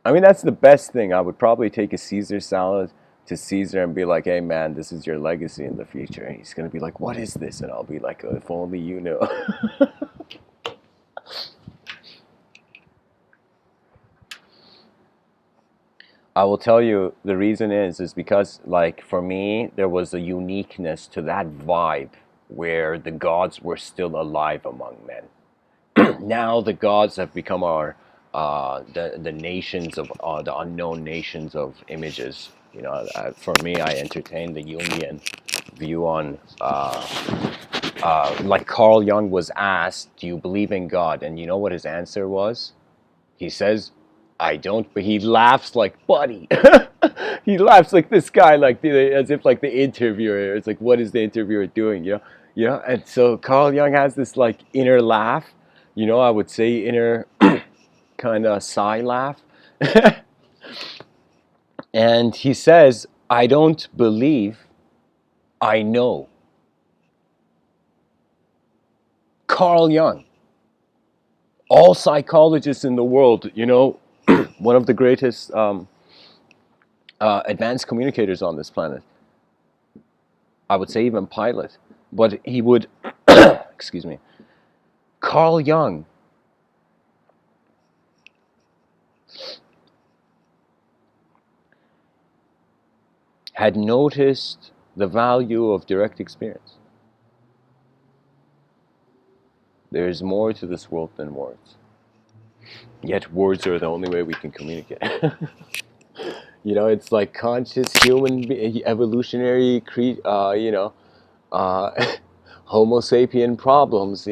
I mean, that's the best thing. I would probably take a Caesar salad to Caesar and be like, hey man, this is your legacy in the future. And he's gonna be like, what is this? And I'll be like, oh, if only you knew. I will tell you the reason is because, like, for me, there was a uniqueness to that vibe where the gods were still alive among men. Now the gods have become our the nations of the unknown nations of images. You know, for me, I entertain the Jungian view on like Carl Jung was asked, "Do you believe in God?" And you know what his answer was? He says, "I don't," but he laughs like, buddy. He laughs like this guy, like as if like the interviewer. It's like, what is the interviewer doing? And so Carl Jung has this like inner laugh. I would say inner kind of sigh laugh. And he says, "I don't believe, I know." Carl Jung, all psychologists in the world, one of the greatest advanced communicators on this planet. I would say even pilot. But he would, excuse me, Carl Jung had noticed the value of direct experience. There's more to this world than words. Yet words are the only way we can communicate. It's like conscious human evolutionary, uh, Homo sapien problems.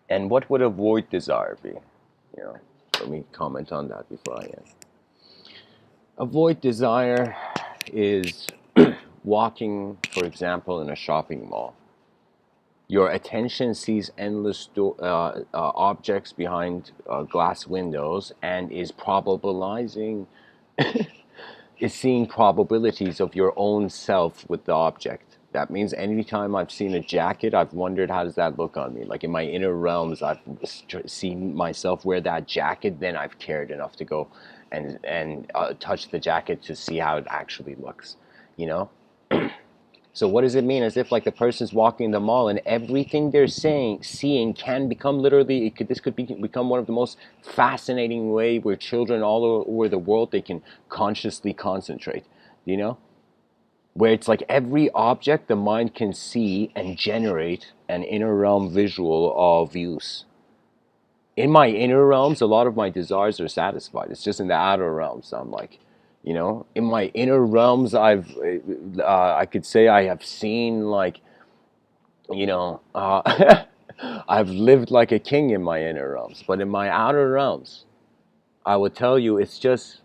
And what would avoid desire be? Let me comment on that before I end. Avoid desire is walking, for example, in a shopping mall. Your attention sees endless objects behind glass windows and is probabilizing, is seeing probabilities of your own self with the object. That means anytime I've seen a jacket, I've wondered how does that look on me. Like in my inner realms, I've seen myself wear that jacket. Then I've cared enough to go and touch the jacket to see how it actually looks. You know. So what does it mean? As if like the person's walking in the mall and everything they're seeing can become literally. This could become one of the most fascinating way where children all over the world they can consciously concentrate. You know, where it's like every object the mind can see and generate an inner realm visual of use. In my inner realms, a lot of my desires are satisfied. It's just in the outer realms, I'm like, in my inner realms, I could say I have seen like, I've lived like a king in my inner realms. But in my outer realms, I would tell you it's just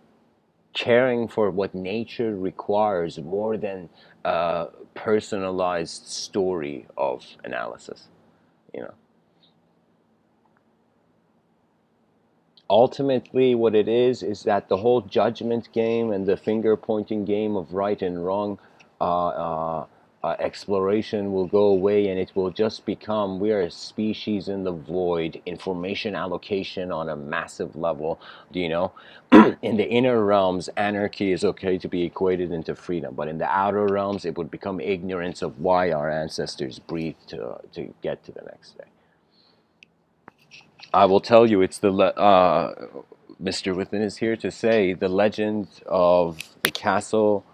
caring for what nature requires more than a personalized story of analysis, you know. Ultimately what it is that the whole judgment game and the finger pointing game of right and wrong uh, exploration will go away, and it will just become we are a species in the void, information allocation on a massive level. you know in the inner realms anarchy is okay to be equated into freedom, but in the outer realms it would become ignorance of why our ancestors breathed to get to the next day. I will tell you, it's Mr. Within is here to say the legend of the castle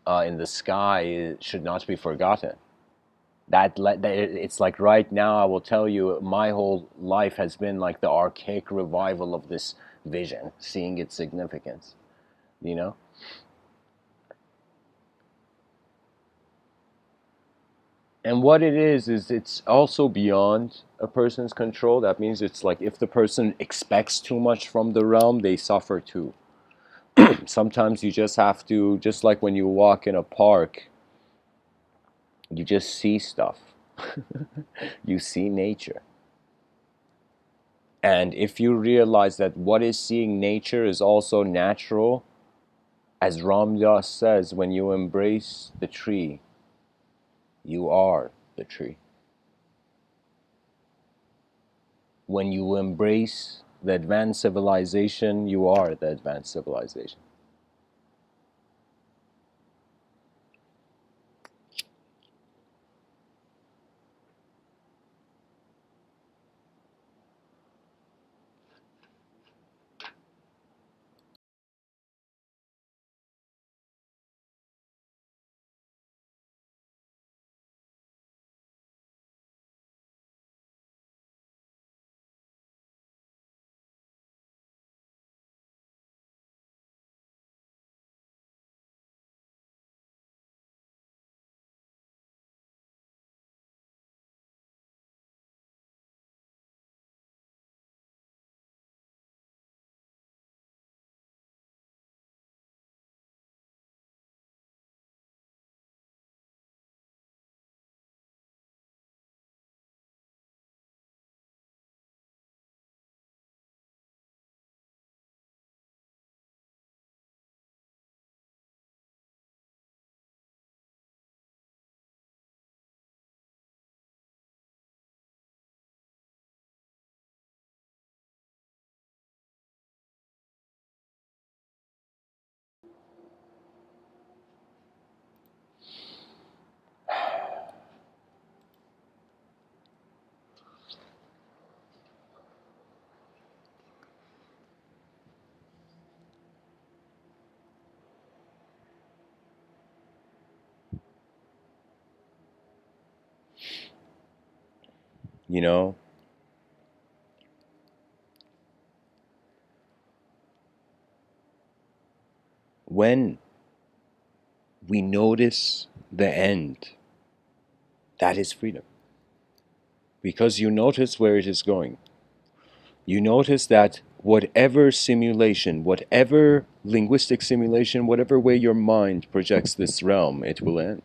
in the sky should not be forgotten. It's like right now, I will tell you, my whole life has been like the archaic revival of this vision, seeing its significance, you know? And what it is it's also beyond a person's control. That means it's like if the person expects too much from the realm, they suffer too. Sometimes you just have to, just like when you walk in a park, you just see stuff. You see nature. And if you realize that what is seeing nature is also natural, as Ram Dass says, when you embrace the tree, you are the tree. When you embrace the advanced civilization, you are the advanced civilization. you know. When we notice the end, that is freedom. Because you notice where it is going. You notice that whatever simulation, whatever linguistic simulation, whatever way your mind projects this realm, it will end.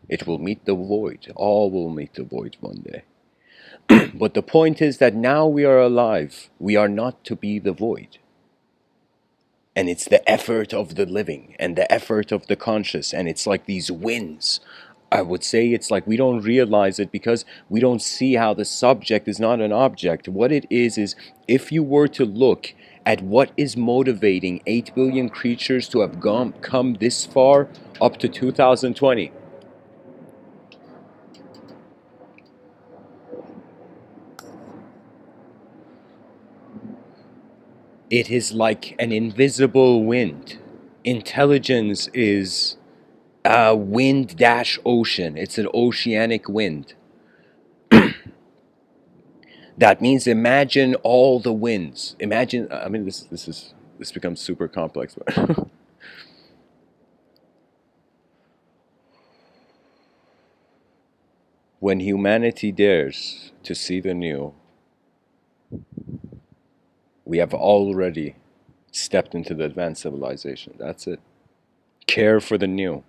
It will meet the void. All will meet the void one day. But the point is that now we are alive. We are not to be the void. And it's the effort of the living and the effort of the conscious. And it's like these winds. I would say it's like we don't realize it because we don't see how the subject is not an object. What it is if you were to look at what is motivating 8 billion creatures to have come this far up to 2020. It is like an invisible wind. Intelligence is a wind dash ocean. It's an oceanic wind. That means imagine all the winds. Imagine, I mean, this becomes super complex. But when humanity dares to see the new, we have already stepped into the advanced civilization. That's it. Care for the new.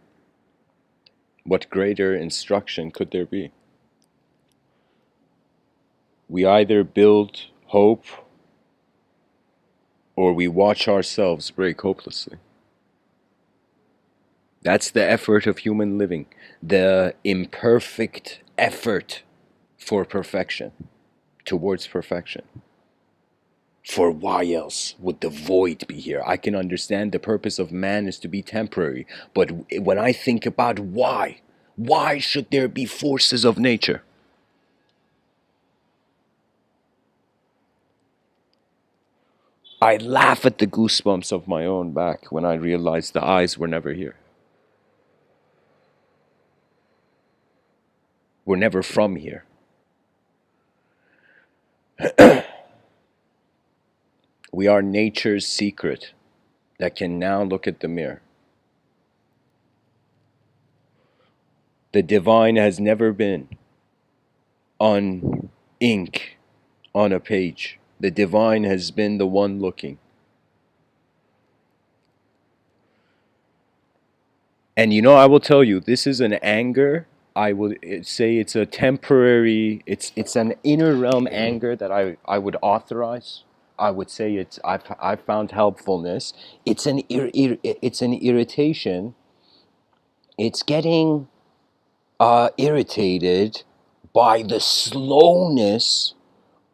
What greater instruction could there be? We either build hope or we watch ourselves break hopelessly. That's the effort of human living, the imperfect effort for perfection, towards perfection. For why else would the void be here? I can understand the purpose of man is to be temporary, but when I think about why should there be forces of nature? I laugh at the goosebumps of my own back when I realize the eyes were never here. We're never from here. We are nature's secret that can now look at the mirror. The divine has never been on ink on a page. The divine has been the one looking. And you know, I will tell you, this is an anger. I would say it's a temporary, it's an inner realm anger that I would authorize. I would say I've found helpfulness. It's an irritation. It's getting irritated by the slowness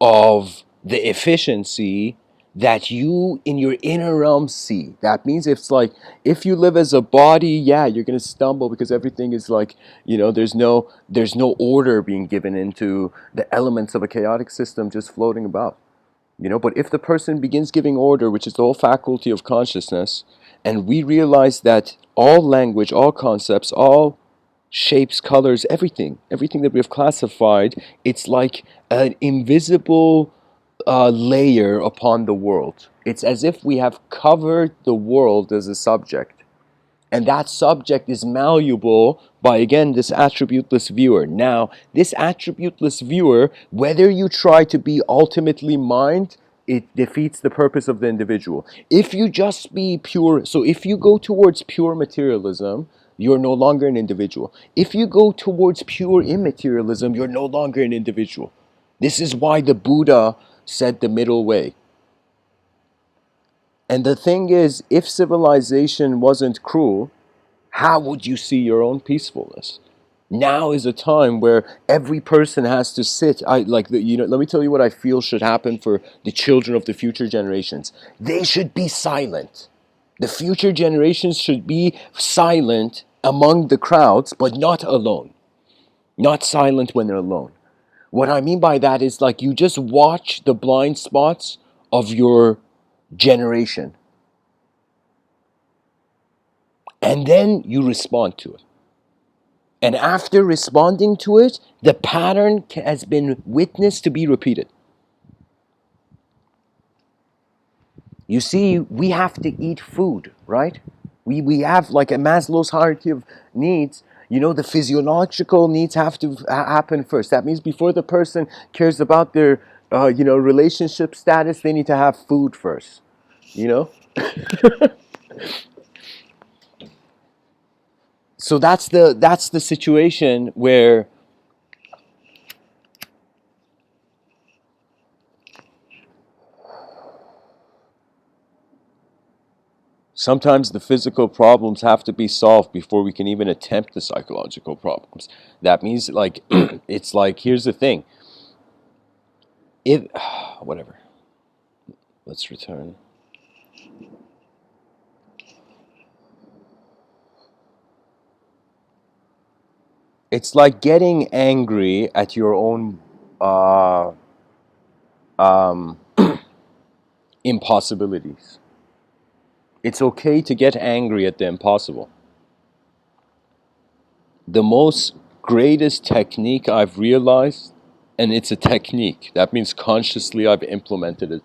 of the efficiency that you in your inner realm see. That means it's like if you live as a body, yeah, you're gonna stumble because everything is like, there's no order being given into the elements of a chaotic system just floating about. But if the person begins giving order, which is the whole faculty of consciousness, and we realize that all language, all concepts, all shapes, colors, everything that we have classified, it's like an invisible layer upon the world. It's as if we have covered the world as a subject. And that subject is malleable by, again, this attributeless viewer. Now, this attributeless viewer, whether you try to be ultimately mind, it defeats the purpose of the individual. If you just be pure, so if you go towards pure materialism, you're no longer an individual. If you go towards pure immaterialism, you're no longer an individual. This is why the Buddha said the middle way. And the thing is, if civilization wasn't cruel, how would you see your own peacefulness? Now is a time where every person has to sit. Let me tell you what I feel should happen for the children of the future generations. They should be silent. The future generations should be silent among the crowds, but not alone. Not silent when they're alone. What I mean by that is like you just watch the blind spots of your generation. And then you respond to it. And after responding to it, the pattern has been witnessed to be repeated. You see, we have to eat food, right? We have like a Maslow's hierarchy of needs. You know, the physiological needs have to happen first. That means before the person cares about their, relationship status, they need to have food first. You know, so that's the situation where sometimes the physical problems have to be solved before we can even attempt the psychological problems. That means like it's like here's the thing. If whatever. Let's return. It's like getting angry at your own uh, um, impossibilities. It's okay to get angry at the impossible. The most greatest technique I've realized, and it's a technique, that means consciously I've implemented it,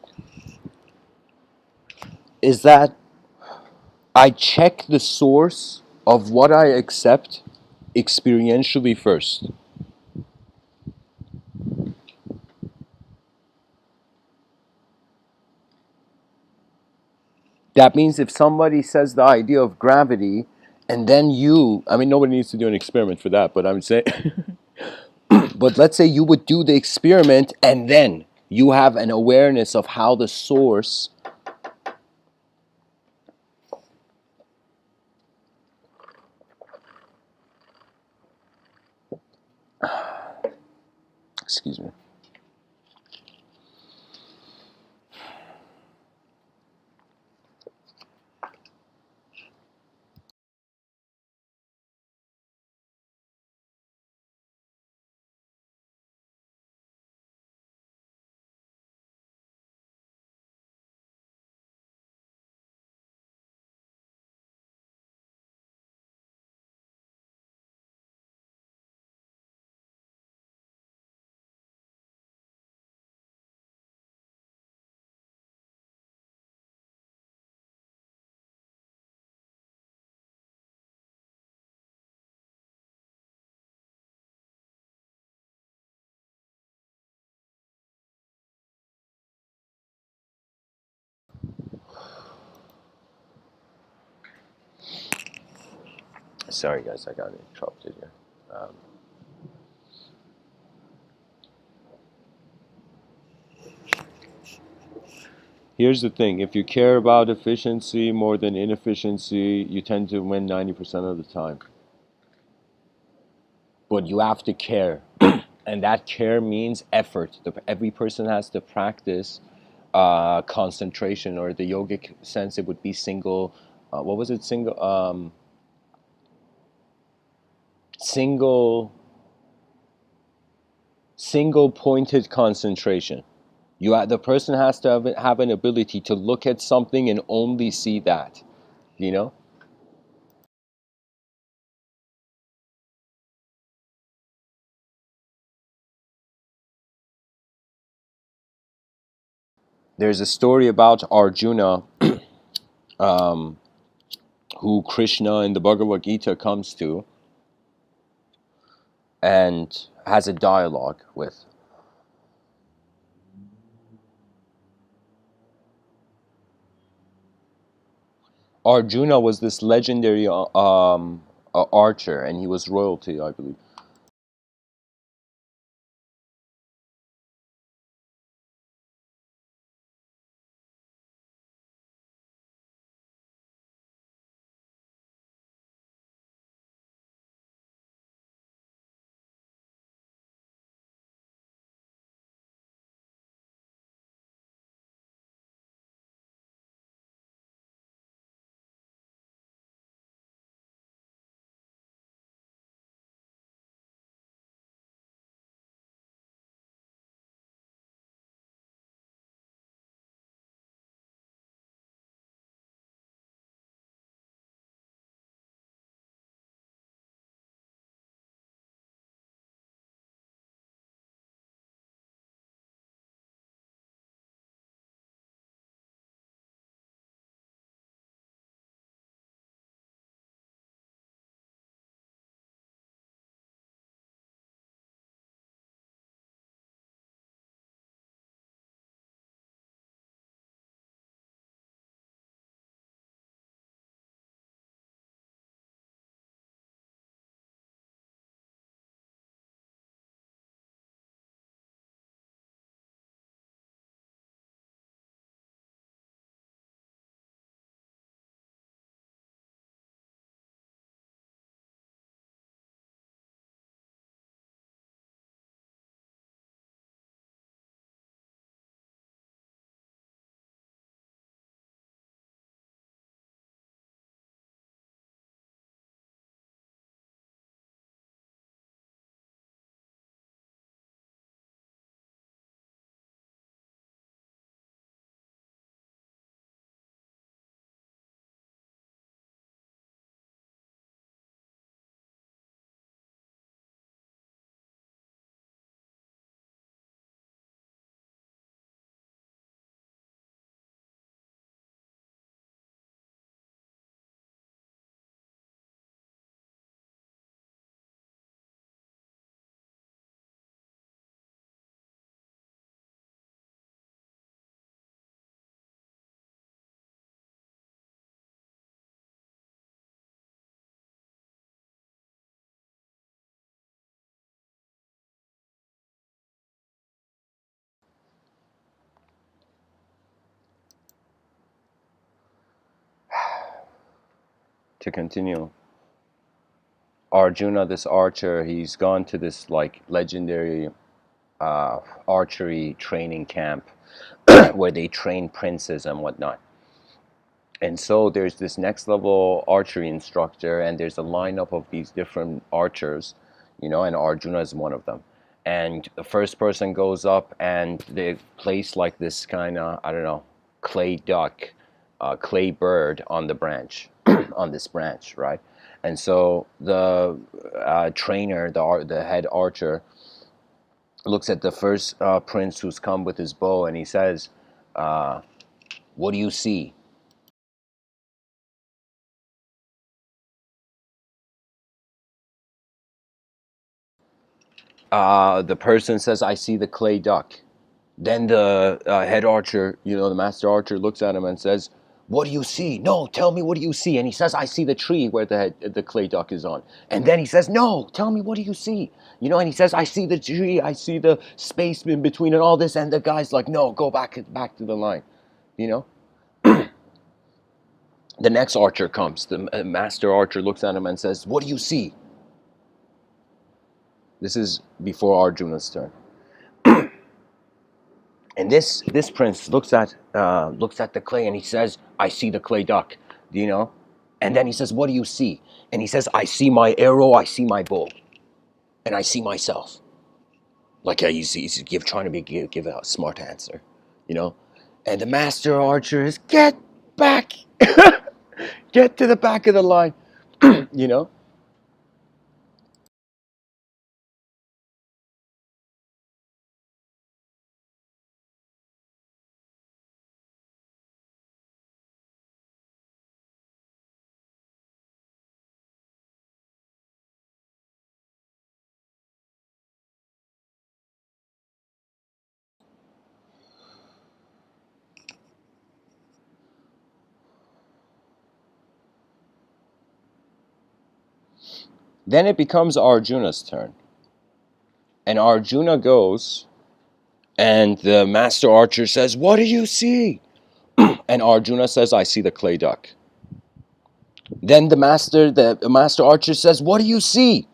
is that I check the source of what I accept experientially first. That means if somebody says the idea of gravity, and then I mean, nobody needs to do an experiment for that, but I would say, but let's say you would do the experiment and then you have an awareness of how the source, excuse me. Sorry guys, I got interrupted here. Um, Here's the thing, if you care about efficiency more than inefficiency, you tend to win 90% of the time. But you have to care. And that care means effort. Every person has to practice concentration, or the yogic sense, it would be single. What was it? Single, single pointed concentration. The person has to have an ability to look at something and only see that. You know. There's a story about Arjuna, um, who Krishna in the Bhagavad Gita comes to and has a dialogue with. Arjuna was this legendary archer, and he was royalty, I believe. to continue, Arjuna, this archer, he's gone to this like legendary archery training camp where they train princes and whatnot. And so there's this next level archery instructor, and there's a lineup of these different archers, and Arjuna is one of them. And the first person goes up, and they place like this kind of, I don't know, clay duck, clay bird on the branch, on this branch, right? And so the trainer, the head archer, looks at the first prince who's come with his bow, and he says, "What do you see?" The person says, "I see the clay duck." Then the head archer, the master archer, looks at him and says, "What do you see? No, tell me, what do you see?" And he says, "I see the tree where the clay duck is on." And then he says, "No, tell me, what do you see?" And he says, "I see the tree, I see the space in between and all this." And the guy's like, "No, go back to the line." The next archer comes. The master archer looks at him and says, "What do you see?" This is before Arjuna's turn. And this prince looks at the clay, and he says, "I see the clay duck," And then he says, "What do you see?" And he says, "I see my arrow, I see my bow, and I see myself." Like he's trying to give a smart answer, And the master archer is, "Get back, get to the back of the line," Then it becomes Arjuna's turn. And Arjuna goes, and the master archer says, "What do you see?" And Arjuna says, "I see the clay duck." Then the master archer says, "What do you see?"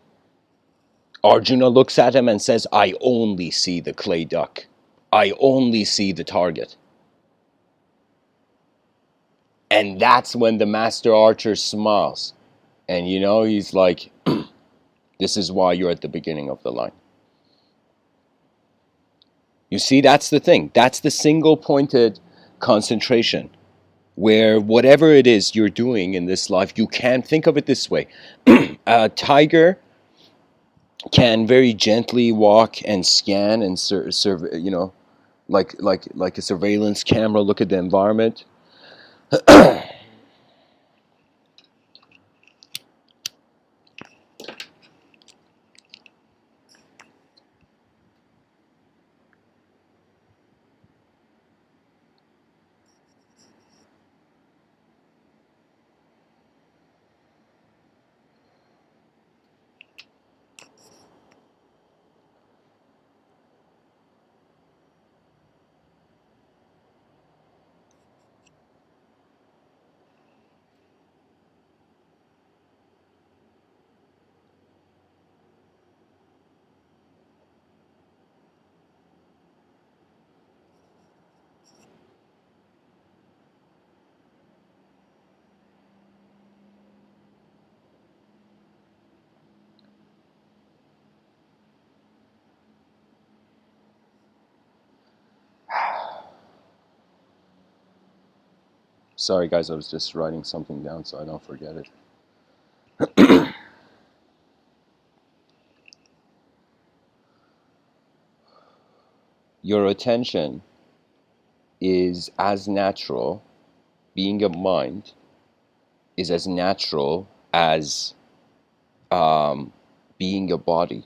Arjuna looks at him and says, "I only see the clay duck. I only see the target." And that's when the master archer smiles. And he's like, "This is why you're at the beginning of the line." You see, that's the thing. That's the single pointed concentration, where whatever it is you're doing in this life, you can think of it this way. A tiger can very gently walk and scan and like a surveillance camera, look at the environment. Sorry guys, I was just writing something down so I don't forget it. Your attention is as natural, being a mind is as natural as being a body.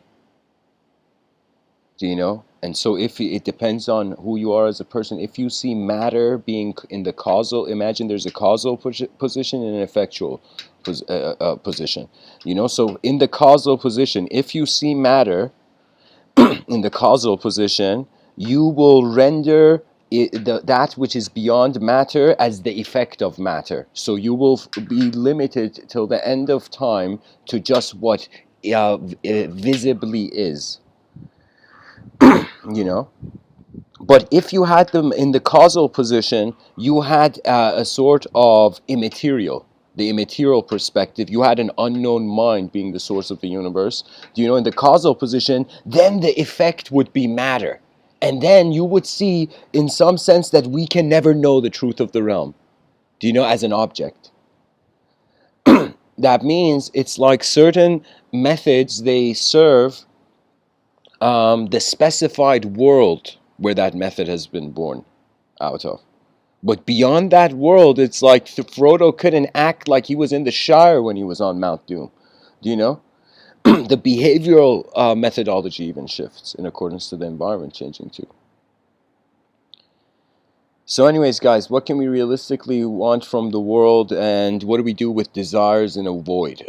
Do you know? And so if it depends on who you are as a person. If you see matter being in the causal, imagine there's a causal position and an effectual position. So in the causal position, if you see matter in the causal position, you will render that which is beyond matter as the effect of matter. So you will be limited till the end of time to just what visibly is, you know. But if you had them in the causal position, you had a sort of immaterial, the immaterial perspective. You had an unknown mind being the source of the universe. Do you know, in the causal position, then the effect would be matter. And then you would see, in some sense, that we can never know the truth of the realm. Do you know, as an object? That means it's like certain methods, they serve the specified world where that method has been born out of. But beyond that world, it's like Frodo couldn't act like he was in the Shire when he was on Mount Doom. Do you know? The behavioral methodology even shifts in accordance to the environment changing too. So anyways, guys, what can we realistically want from the world, and what do we do with desires in a void,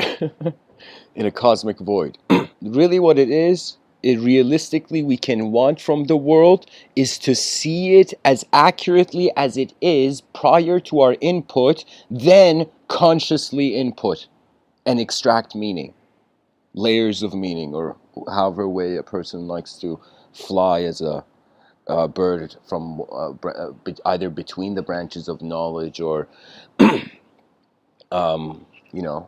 in a cosmic void? Really what it is, realistically we can want from the world is to see it as accurately as it is prior to our input, then consciously input and extract meaning, layers of meaning, or however way a person likes to fly as a bird from either between the branches of knowledge or you know.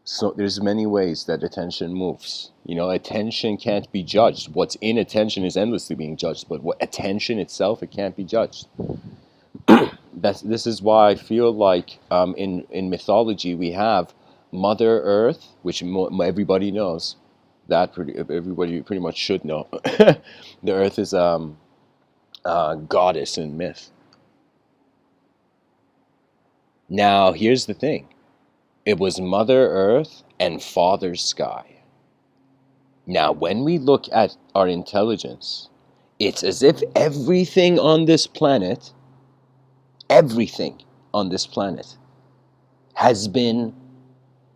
So there's many ways that attention moves. You know, attention can't be judged. What's in attention is endlessly being judged, but what attention itself, it can't be judged. This is why I feel like in mythology we have Mother Earth, which everybody knows. That everybody pretty much should know. The Earth is a goddess in myth. Now here's the thing. It was Mother Earth and Father Sky. Now, when we look at our intelligence, it's as if everything on this planet has been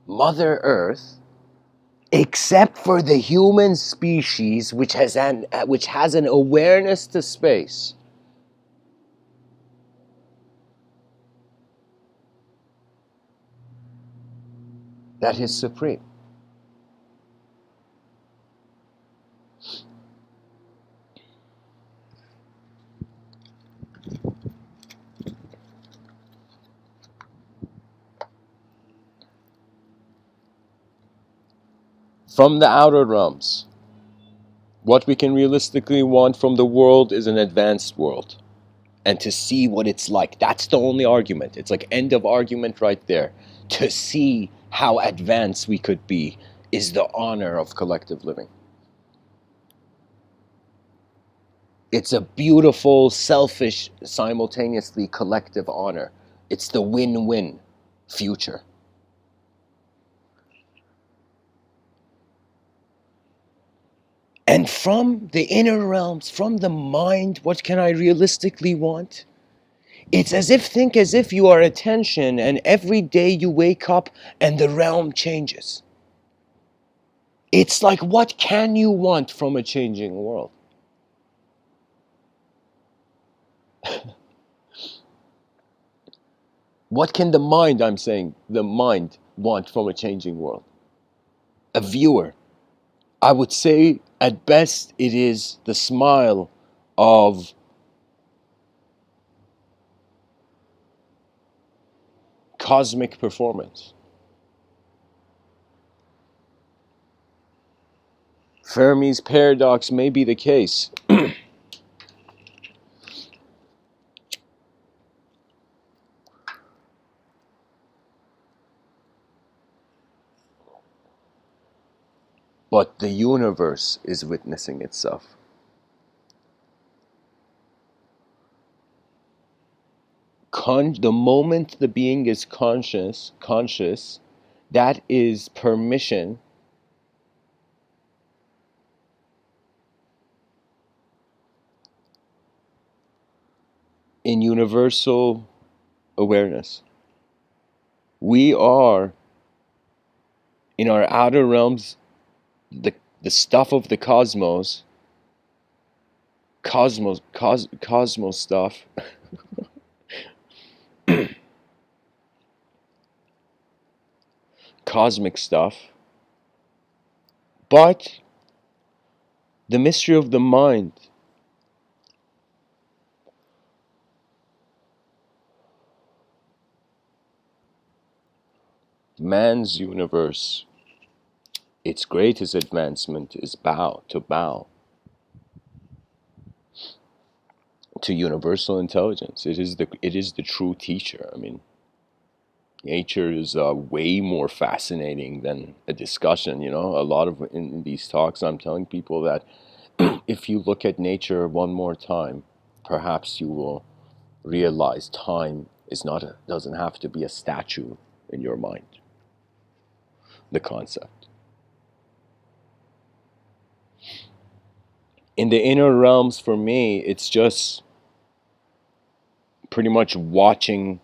Mother Earth, except for the human species, which has an awareness to space. That is supreme. From the outer realms, what we can realistically want from the world is an advanced world. And to see what it's like. That's the only argument. It's like end of argument right there. To see how advanced we could be is the honor of collective living. It's a beautiful, selfish, simultaneously collective honor. It's the win-win future. And from the inner realms, from the mind, what can I realistically want? It's as if you are attention, and every day you wake up and the realm changes. It's like, what can you want from a changing world? What can the mind want from a changing world? A viewer. I would say at best it is the smile of cosmic performance. Fermi's paradox may be the case. But the universe is witnessing itself. The moment the being is conscious, that is permission in universal awareness. We are, in our outer realms, the stuff of the cosmos, cosmos stuff, cosmic stuff, but the mystery of the mind, man's universe, its greatest advancement is bow to universal intelligence. It is the true teacher. I mean, nature is way more fascinating than a discussion. A lot of in these talks, I'm telling people that if you look at nature one more time, perhaps you will realize time doesn't have to be a statue in your mind. The concept. In the inner realms, for me, it's just pretty much watching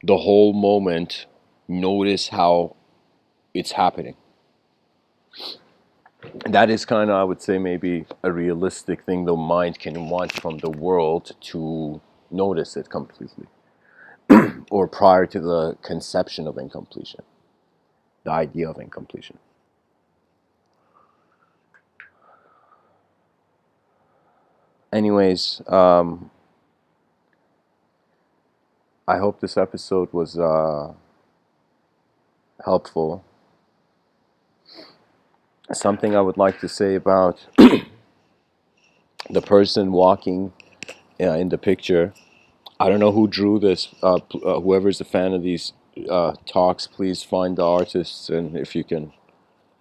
the whole moment, notice how it's happening. That is kind of, I would say, maybe a realistic thing the mind can want from the world, to notice it completely, or prior to the conception of incompletion, the idea of incompletion. Anyways, I hope this episode was helpful. Something I would like to say about the person walking in the picture. I don't know who drew this. Whoever's a fan of these talks, please find the artists, and if you can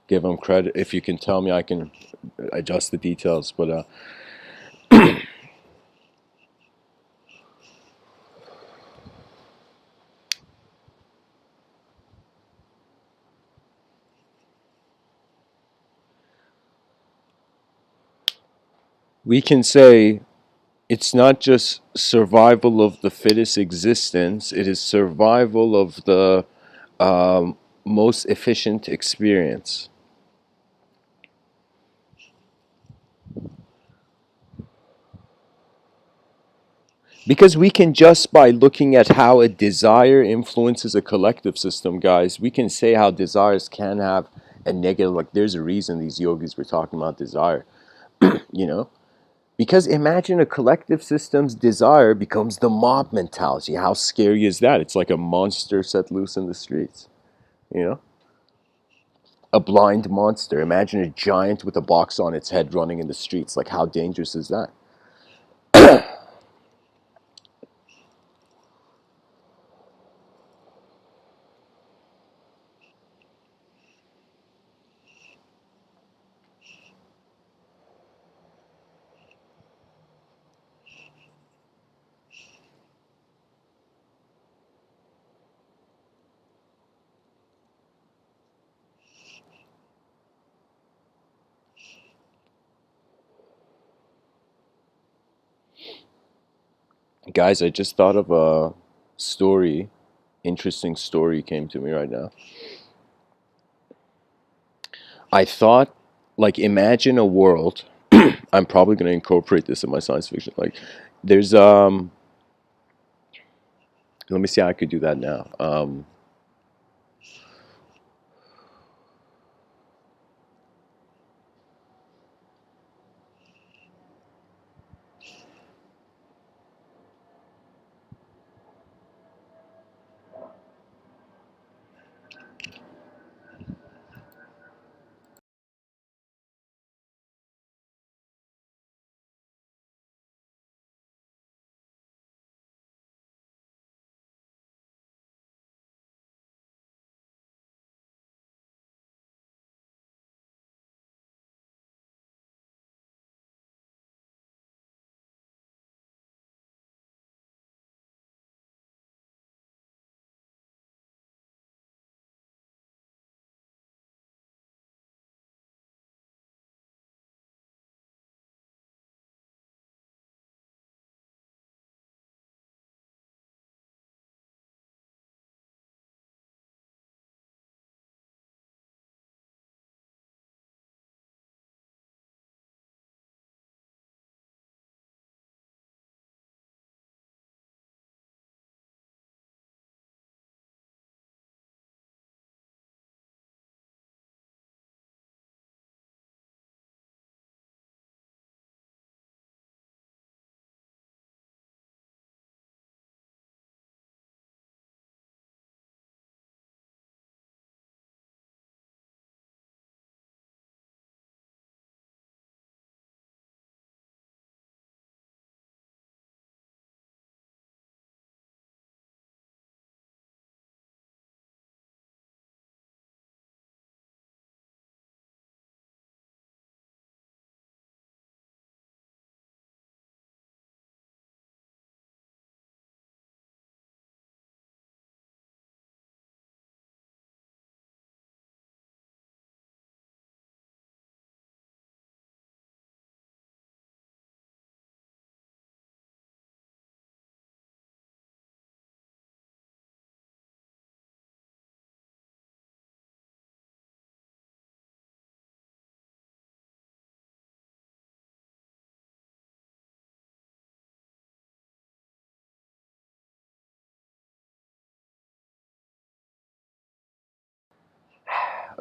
give them credit, if you can tell me, I can adjust the details. But we can say it's not just survival of the fittest existence, it is survival of the most efficient experience. Because we can, just by looking at how a desire influences a collective system, guys, we can say how desires can have a negative, like there's a reason these yogis were talking about desire, you know? Because imagine a collective system's desire becomes the mob mentality. How scary is that? It's like a monster set loose in the streets, you know? A blind monster. Imagine a giant with a box on its head running in the streets. Like, how dangerous is that? Guys, I just thought of a story. Interesting story came to me right now. I thought, like, imagine a world. I'm probably going to incorporate this in my science fiction. Like, there's let me see how I could do that now.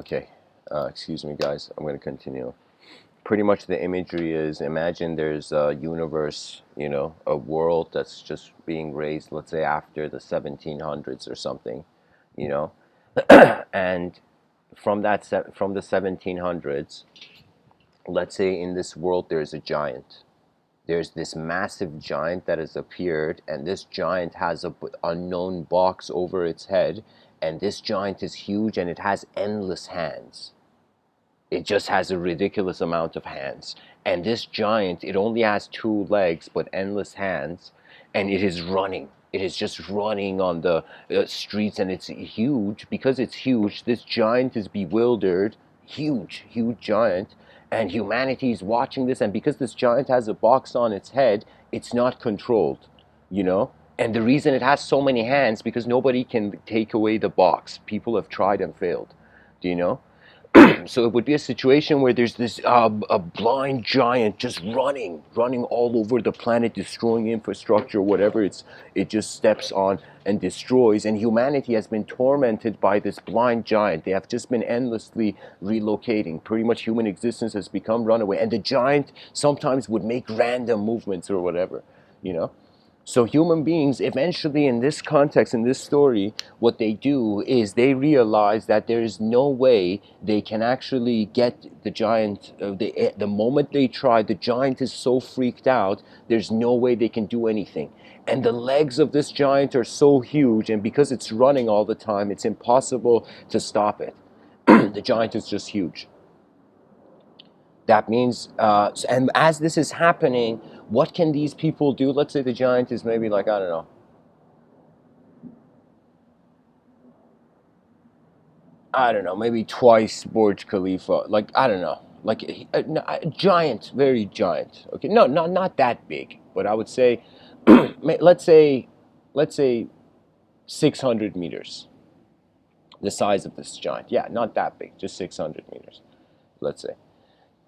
Okay, excuse me, guys. I'm going to continue. Pretty much the imagery is, imagine there's a universe, you know, a world that's just being raised, let's say after the 1700s or something, you know, and from the 1700s, let's say in this world there's a giant. There's this massive giant that has appeared, and this giant has a unknown box over its head, and this giant is huge and it has endless hands. It just has a ridiculous amount of hands. And this giant, it only has 2 legs but endless hands, and it is running. It is just running on the streets, and it's huge. Because it's huge, this giant is bewildered. Huge, huge giant. And humanity is watching this, and because this giant has a box on its head, it's not controlled, you know? And the reason it has so many hands, because nobody can take away the box. People have tried and failed. Do you know? So it would be a situation where there's this a blind giant just running all over the planet, destroying infrastructure, whatever it just steps on and destroys. And humanity has been tormented by this blind giant. They have just been endlessly relocating. Pretty much human existence has become runaway. And the giant sometimes would make random movements or whatever, you know. So human beings eventually, in this context, in this story, what they do is they realize that there is no way they can actually get the giant. The moment they try, the giant is so freaked out, there's no way they can do anything. And the legs of this giant are so huge, and because it's running all the time, it's impossible to stop it. The giant is just huge. That means, and as this is happening, what can these people do? Let's say the giant is maybe like, I don't know, maybe twice Burj Khalifa. Like, I don't know, like a giant, very giant. Okay, no, not that big, but I would say, let's say, let's say 600 meters, the size of this giant. Yeah, not that big, just 600 meters, let's say.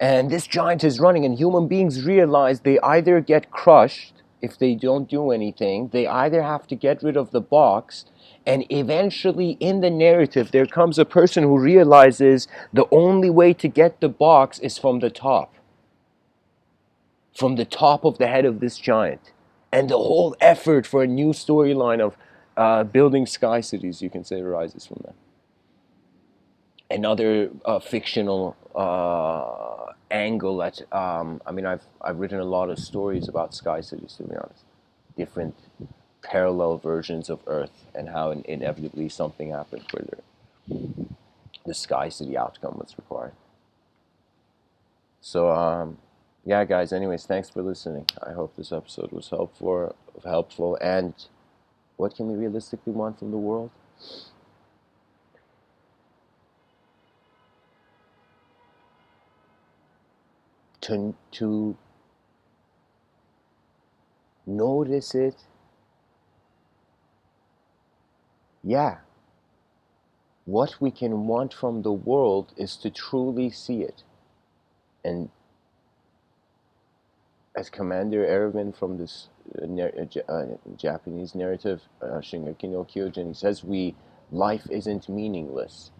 And this giant is running, and human beings realize they either get crushed if they don't do anything, they either have to get rid of the box, and eventually in the narrative, there comes a person who realizes the only way to get the box is from the top of the head of this giant. And the whole effort for a new storyline of building sky cities, you can say, arises from that. Another fictional angle that I mean, I've written a lot of stories about sky cities, to be honest, different parallel versions of Earth, and how inevitably something happened where the sky city outcome was required. So yeah, guys. Anyways, thanks for listening. I hope this episode was helpful. And what can we realistically want from the world? To notice it. Yeah, what we can want from the world is to truly see it. And as Commander Erwin from this Japanese narrative, Shingeki no Kyojin, he says, life isn't meaningless.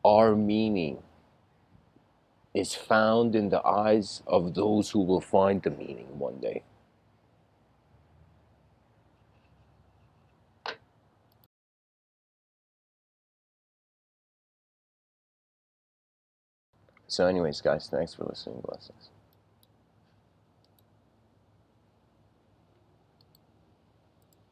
Our meaning is found in the eyes of those who will find the meaning one day. So anyways, guys, thanks for listening. Blessings.